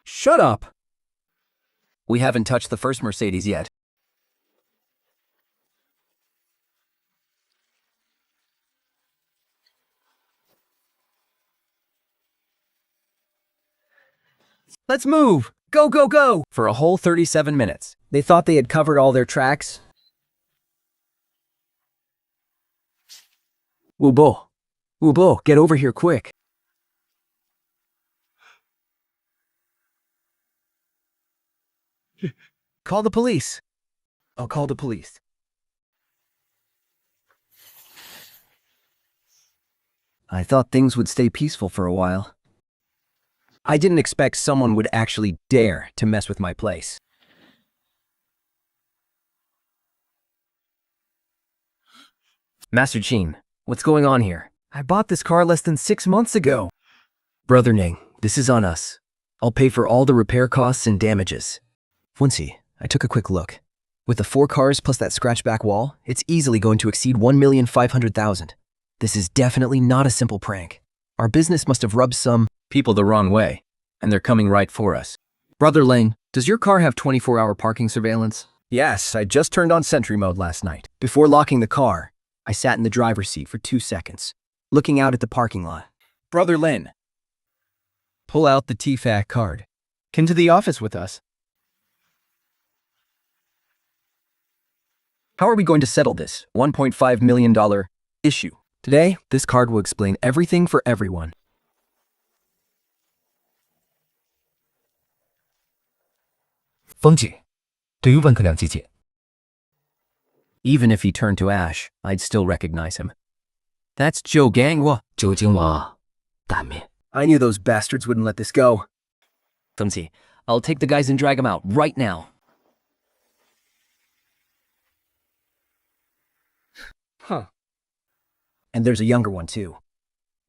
Shut up! We haven't touched the first Mercedes yet. Let's move! Go, go, go! For a whole 37 minutes. They thought they had covered all their tracks. Wubo! Wubo, get over here quick. Call the police. I'll call the police. I thought things would stay peaceful for a while. I didn't expect someone would actually dare to mess with my place. Master Qin, what's going on here? I bought this car less than 6 months ago. Brother Ning, this is on us. I'll pay for all the repair costs and damages. Funzi, I took a quick look. With the 4 cars plus that scratchback wall, it's easily going to exceed 1,500,000. This is definitely not a simple prank. Our business must have rubbed some people the wrong way, and they're coming right for us. Brother Lane, does your car have 24-hour parking surveillance? Yes, I just turned on Sentry mode last night. Before locking the car, I sat in the driver's seat for 2 seconds, looking out at the parking lot. Brother Lin, pull out the TFAC card. Come to the office with us. How are we going to settle this $1.5 million issue? Today, this card will explain everything for everyone. Even if he turned to ash, I'd still recognize him. That's Zhou Gangwa. 周金华大面 I knew those bastards wouldn't let this go. Fengzi, I'll take the guys and drag them out right now. Huh. And there's a younger one too.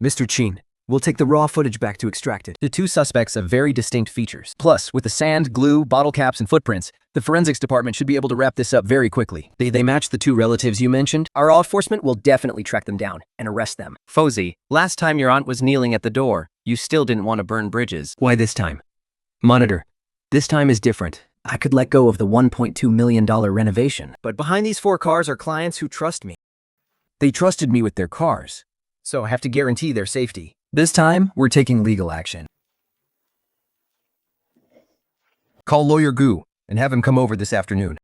Mr. Qin, we'll take the raw footage back to extract it. The 2 suspects have very distinct features. Plus, with the sand, glue, bottle caps, and footprints, the forensics department should be able to wrap this up very quickly. They match the 2 relatives you mentioned. Our law enforcement will definitely track them down and arrest them. Fozi, last time your aunt was kneeling at the door, you still didn't want to burn bridges. Why this time? Monitor, this time is different. I could let go of the $1.2 million renovation. But behind these 4 cars are clients who trust me. They trusted me with their cars, so I have to guarantee their safety. This time, we're taking legal action. Call Lawyer Gu and have him come over this afternoon.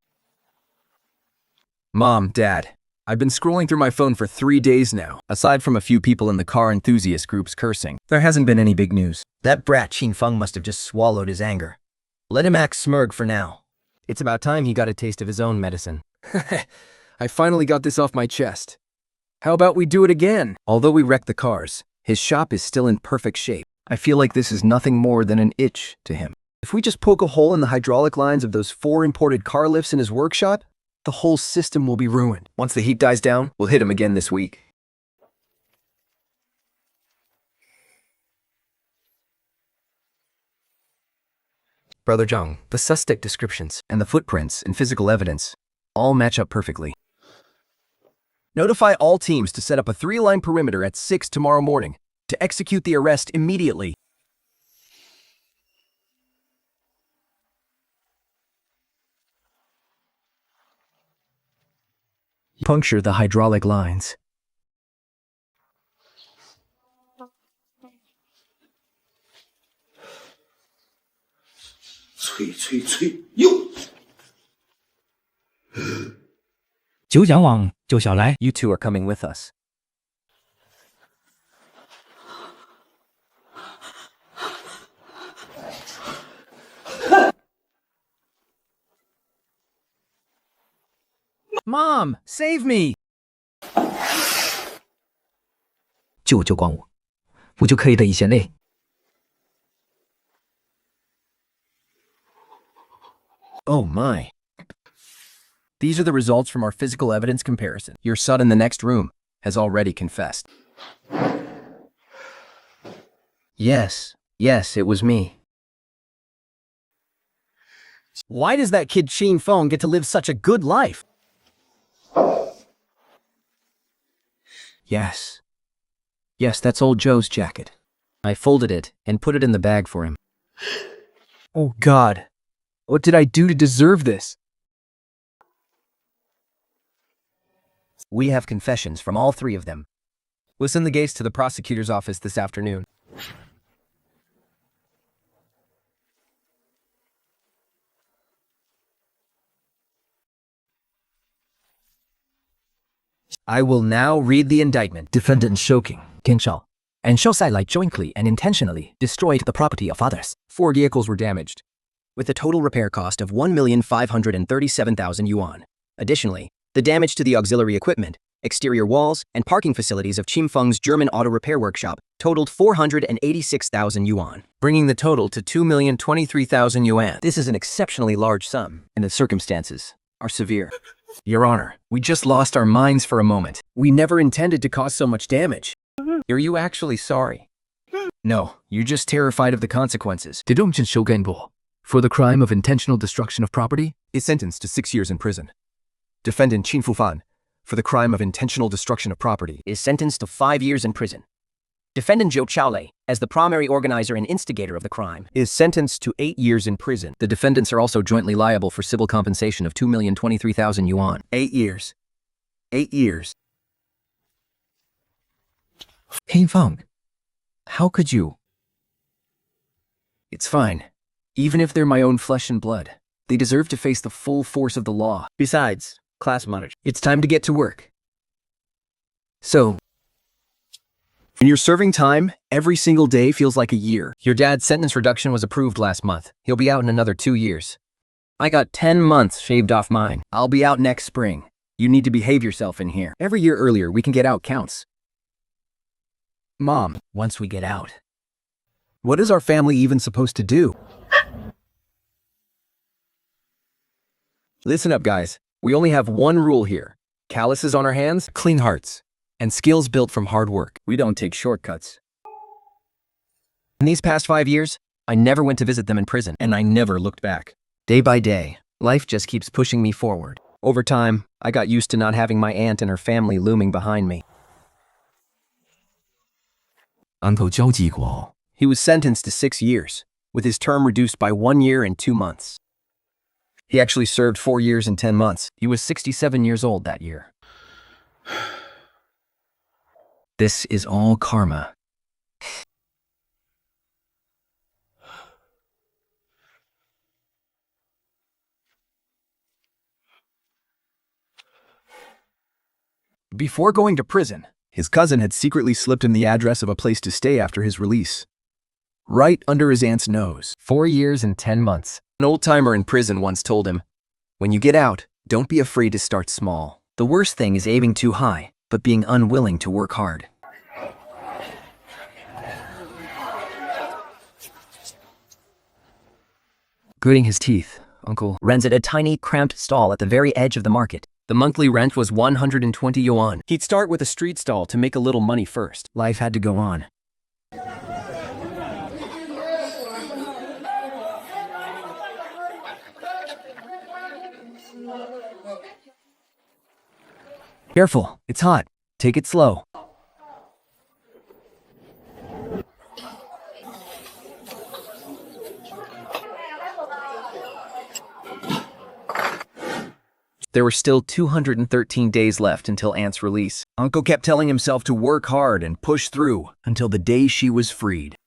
Mom, Dad, I've been scrolling through my phone for 3 days now. Aside from a few people in the car enthusiast groups cursing, there hasn't been any big news. That brat Qin Feng must have just swallowed his anger. Let him act smug for now. It's about time he got a taste of his own medicine. I finally got this off my chest. How about we do it again? Although we wrecked the cars, his shop is still in perfect shape. I feel like this is nothing more than an itch to him. If we just poke a hole in the hydraulic lines of those 4 imported car lifts in his workshop, the whole system will be ruined. Once the heat dies down, we'll hit him again this week. Brother Zhang, the suspect descriptions and the footprints and physical evidence all match up perfectly. Notify all teams to set up a 3-line perimeter at 6 tomorrow morning to execute the arrest immediately. Puncture the hydraulic lines. You two are coming with us. Mom, save me! 救救光我，我就可以的一些累。Oh my. These are the results from our physical evidence comparison. Your son in the next room has already confessed. Yes, it was me. Why does that kid Qin Feng get to live such a good life? Yes, that's old Joe's jacket. I folded it and put it in the bag for him. Oh God, what did I do to deserve this? We have confessions from all 3 of them. We'll send the case to the prosecutor's office this afternoon. I will now read the indictment. Defendant Shouking, King Shao, and Shou Sailai jointly and intentionally destroyed the property of others. 4 vehicles were damaged, With a total repair cost of 1,537,000 yuan. Additionally, the damage to the auxiliary equipment, exterior walls, and parking facilities of Qin Feng's German auto repair workshop totaled 486,000 yuan, bringing the total to 2,023,000 yuan. This is an exceptionally large sum, and the circumstances are severe. Your Honor, we just lost our minds for a moment. We never intended to cause so much damage. Are you actually sorry? No, you're just terrified of the consequences. Dedongchen Shogenbo, for the crime of intentional destruction of property, Is sentenced to 6 years in prison. Defendant Qin Fufan, for the crime of intentional destruction of property, Is sentenced to 5 years in prison. Defendant Zhou Chaolei, as the primary organizer and instigator of the crime, is sentenced to 8 years in prison. The defendants are also jointly liable for civil compensation of 2,023,000 yuan. 8 years. 8 years. Qin Feng, how could you? It's fine. Even if they're my own flesh and blood, they deserve to face the full force of the law. Besides, class monitor. It's time to get to work. So, when you're serving time, every single day feels like a year. Your dad's sentence reduction was approved last month. He'll be out in another 2 years. I got 10 months shaved off mine. I'll be out next spring. You need to behave yourself in here. Every year earlier we can get out counts. Mom, Once we get out, what is our family even supposed to do? Listen up, guys. We only have one rule here. Calluses on our hands, clean hearts, and skills built from hard work. We don't take shortcuts. In these past 5 years, I never went to visit them in prison, and I never looked back. Day by day, life just keeps pushing me forward. Over time, I got used to not having my aunt and her family looming behind me. 安头交际过， He was sentenced to 6 years, with his term reduced by 1 year and 2 months. He actually served 4 years and 10 months. He was 67 years old that year. This is all karma. Before going to prison, his cousin had secretly slipped him the address of a place to stay after his release. Right under his aunt's nose. 4 years and 10 months. An old-timer in prison once told him, "When you get out, don't be afraid to start small. The worst thing is aiming too high, but being unwilling to work hard." Gritting his teeth, Uncle Rented a tiny, cramped stall at the very edge of the market. The monthly rent was 120 yuan. He'd start with a street stall to make a little money first. Life had to go on. Careful, it's hot. Take it slow. There were still 213 days left until Aunt's release. Uncle kept telling himself to work hard and push through until the day she was freed.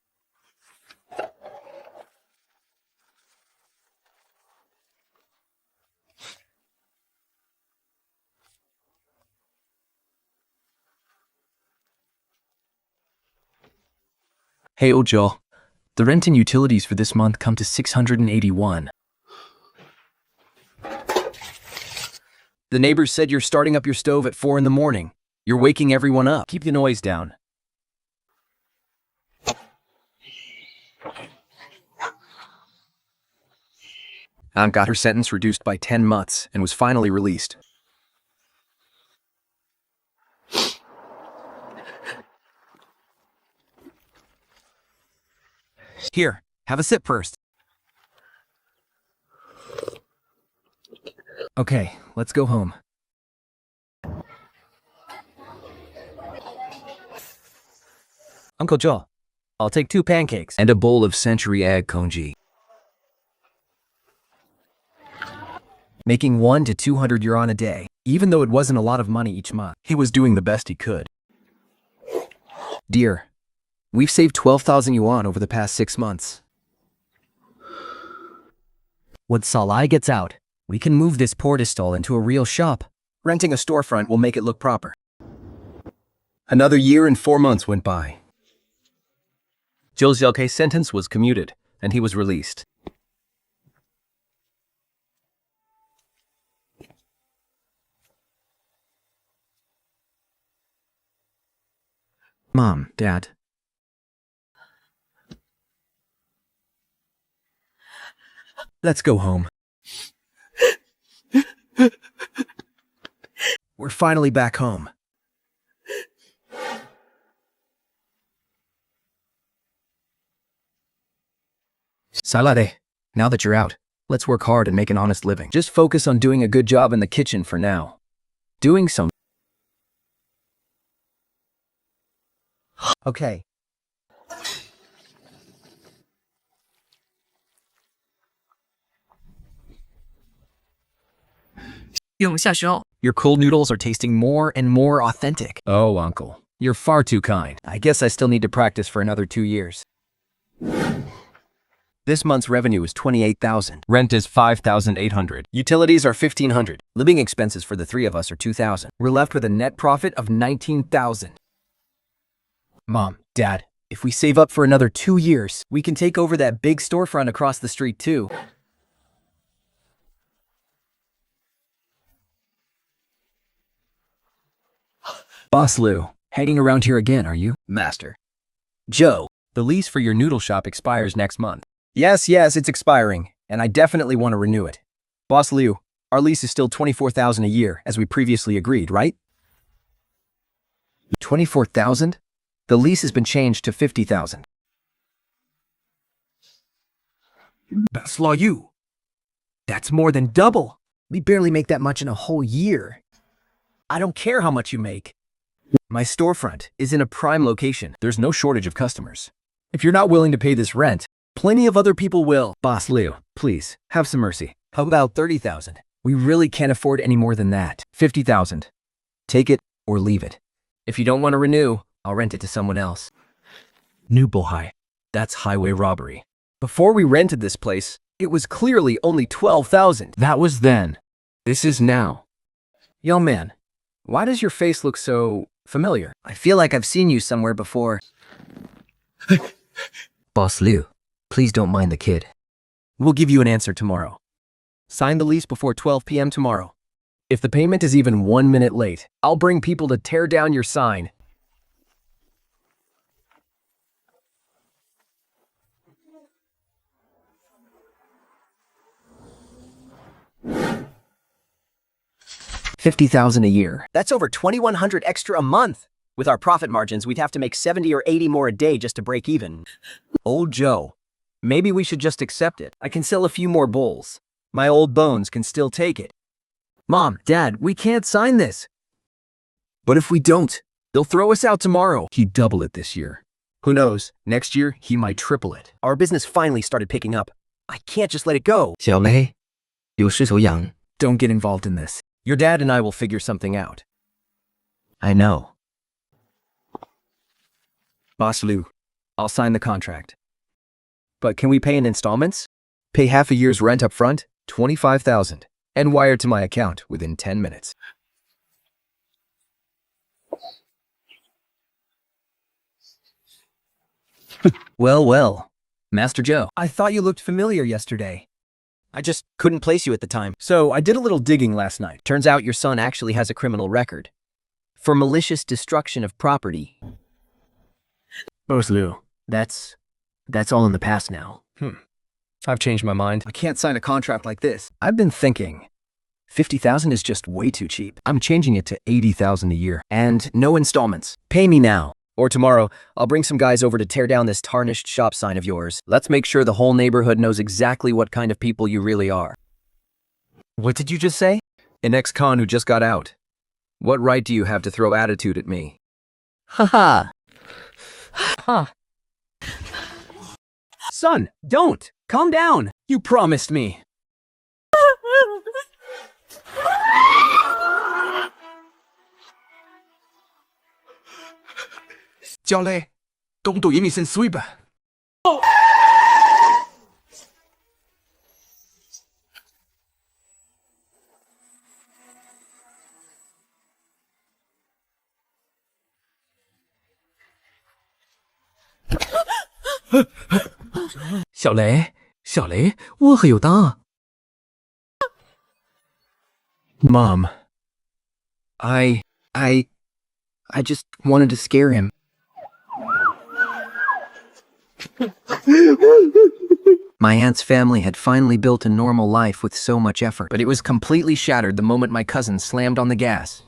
Hey, Ojo. The rent and utilities for this month come to 681. The neighbors said you're starting up your stove at 4 in the morning. You're waking everyone up. Keep the noise down. Aunt got her sentence reduced by 10 months and was finally released. Here, have a sip first. Okay, let's go home. Uncle Joe, I'll take 2 pancakes and a bowl of century egg congee. Making 1 to 200 yuan a day, even though it wasn't a lot of money each month. He was doing the best he could. Dear, we've saved 12,000 yuan over the past 6 months. Once Salai gets out, We can move this porta stall into a real shop. Renting a storefront will make it look proper. Another year and 4 months went by. Zhou Xiaokei's sentence was commuted, and he was released. Mom, Dad. Let's go home. We're finally back home. Salade, now that you're out, let's work hard and make an honest living. Just focus on doing a good job in the kitchen for now. Doing some. Okay. Your cold noodles are tasting more and more authentic. Oh, Uncle, you're far too kind. I guess I still need to practice for another 2 years. This month's revenue is 28,000. Rent is 5,800. Utilities are 1,500. Living expenses for the 3 of us are 2,000. We're left with a net profit of 19,000. Mom, Dad, If we save up for another 2 years, we can take over that big storefront across the street too. Boss Lou, hanging around here again, are you? Master. Joe. The lease for your noodle shop expires next month. Yes, it's expiring, and I definitely want to renew it. Boss Liu, our lease is still 24,000 a year, as we previously agreed, right? 24,000? The lease has been changed to 50,000. Boss Liu. That's more than double. We barely make that much in a whole year. I don't care how much you make. My storefront is in a prime location. There's no shortage of customers. If you're not willing to pay this rent, plenty of other people will. Boss Liu, please, have some mercy. How about 30,000? We really can't afford any more than that. 50,000. Take it or leave it. If you don't want to renew, I'll rent it to someone else. New Bohai. That's highway robbery. Before we rented this place, it was clearly only 12,000. That was then. This is now. Young man, Why does your face look so familiar? I feel like I've seen you somewhere before. Boss Liu, please don't mind the kid. We'll give you an answer tomorrow. Sign the lease before 12 p.m. tomorrow. If the payment is even 1 minute late, I'll bring people to tear down your sign. $50,000 a year. That's over $2,100 extra a month. With our profit margins, we'd have to make 70 or 80 more a day just to break even. Old Joe, maybe we should just accept it. I can sell a few more bowls. My old bones can still take it. Mom, Dad, we can't sign this. But if we don't, they'll throw us out tomorrow. He'd double it this year. Who knows? Next year, he might triple it. Our business finally started picking up. I can't just let it go. 小雷，有事求养。 Don't get involved in this. Your dad and I will figure something out. I know. Boss Liu, I'll sign the contract. But can we pay in installments? Pay half a year's rent up front, $25,000, and wire to my account within 10 minutes. Well, Master Joe. I thought you looked familiar yesterday. I just couldn't place you at the time. So I did a little digging last night. Turns out your son actually has a criminal record for malicious destruction of property. Boss Liu, that's all in the past now. I've changed my mind. I can't sign a contract like this. I've been thinking. 50,000 is just way too cheap. I'm changing it to 80,000 a year. And no installments. Pay me now. Or tomorrow, I'll bring some guys over to tear down this tarnished shop sign of yours. Let's make sure the whole neighborhood knows exactly what kind of people you really are. What did you just say? An ex-con who just got out. What right do you have to throw attitude at me? Haha. Huh. Son, don't! Calm down! You promised me. 小雷，公道演你先衰吧。小雷，我可有当。 Mom, I just wanted to scare him. My aunt's family had finally built a normal life with so much effort, but it was completely shattered the moment my cousin slammed on the gas.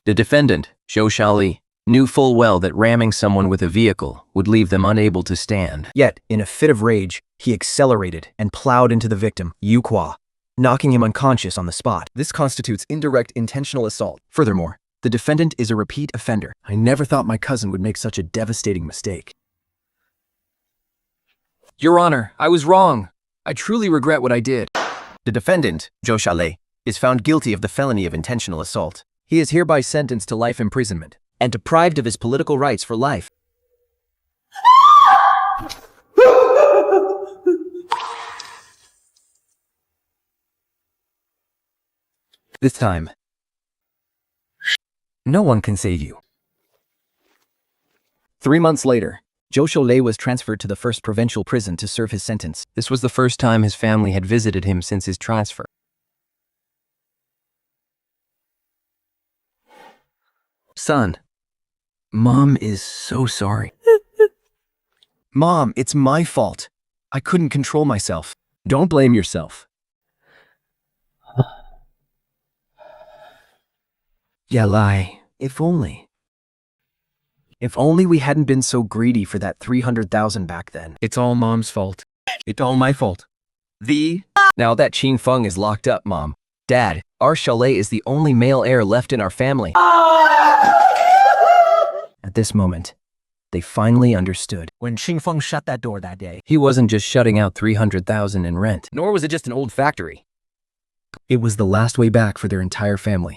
The defendant, Zhou Shaoli, knew full well that ramming someone with a vehicle would leave them unable to stand. Yet, in a fit of rage, he accelerated and plowed into the victim, Yu Qua, knocking him unconscious on the spot. This constitutes indirect intentional assault. Furthermore, the defendant is a repeat offender. I never thought my cousin would make such a devastating mistake. Your Honor, I was wrong. I truly regret what I did. The defendant, Zhou Shaoli, is found guilty of the felony of intentional assault. He is hereby sentenced to life imprisonment and deprived of his political rights for life. This time, no one can save you. 3 months later, Zhou Shaoli was transferred to the first provincial prison to serve his sentence. This was the first time his family had visited him since his transfer. Son, Mom is so sorry. Mom, it's my fault. I couldn't control myself. Don't blame yourself. Yalai, if only. If only we hadn't been so greedy for that 300,000 back then. It's all Mom's fault. It's all my fault. Now that Qin Feng is locked up, Mom. Dad, our Shaoli is the only male heir left in our family. At this moment, they finally understood. When Qin Feng shut that door that day, he wasn't just shutting out 300,000 in rent, nor was it just an old factory. It was the last way back for their entire family.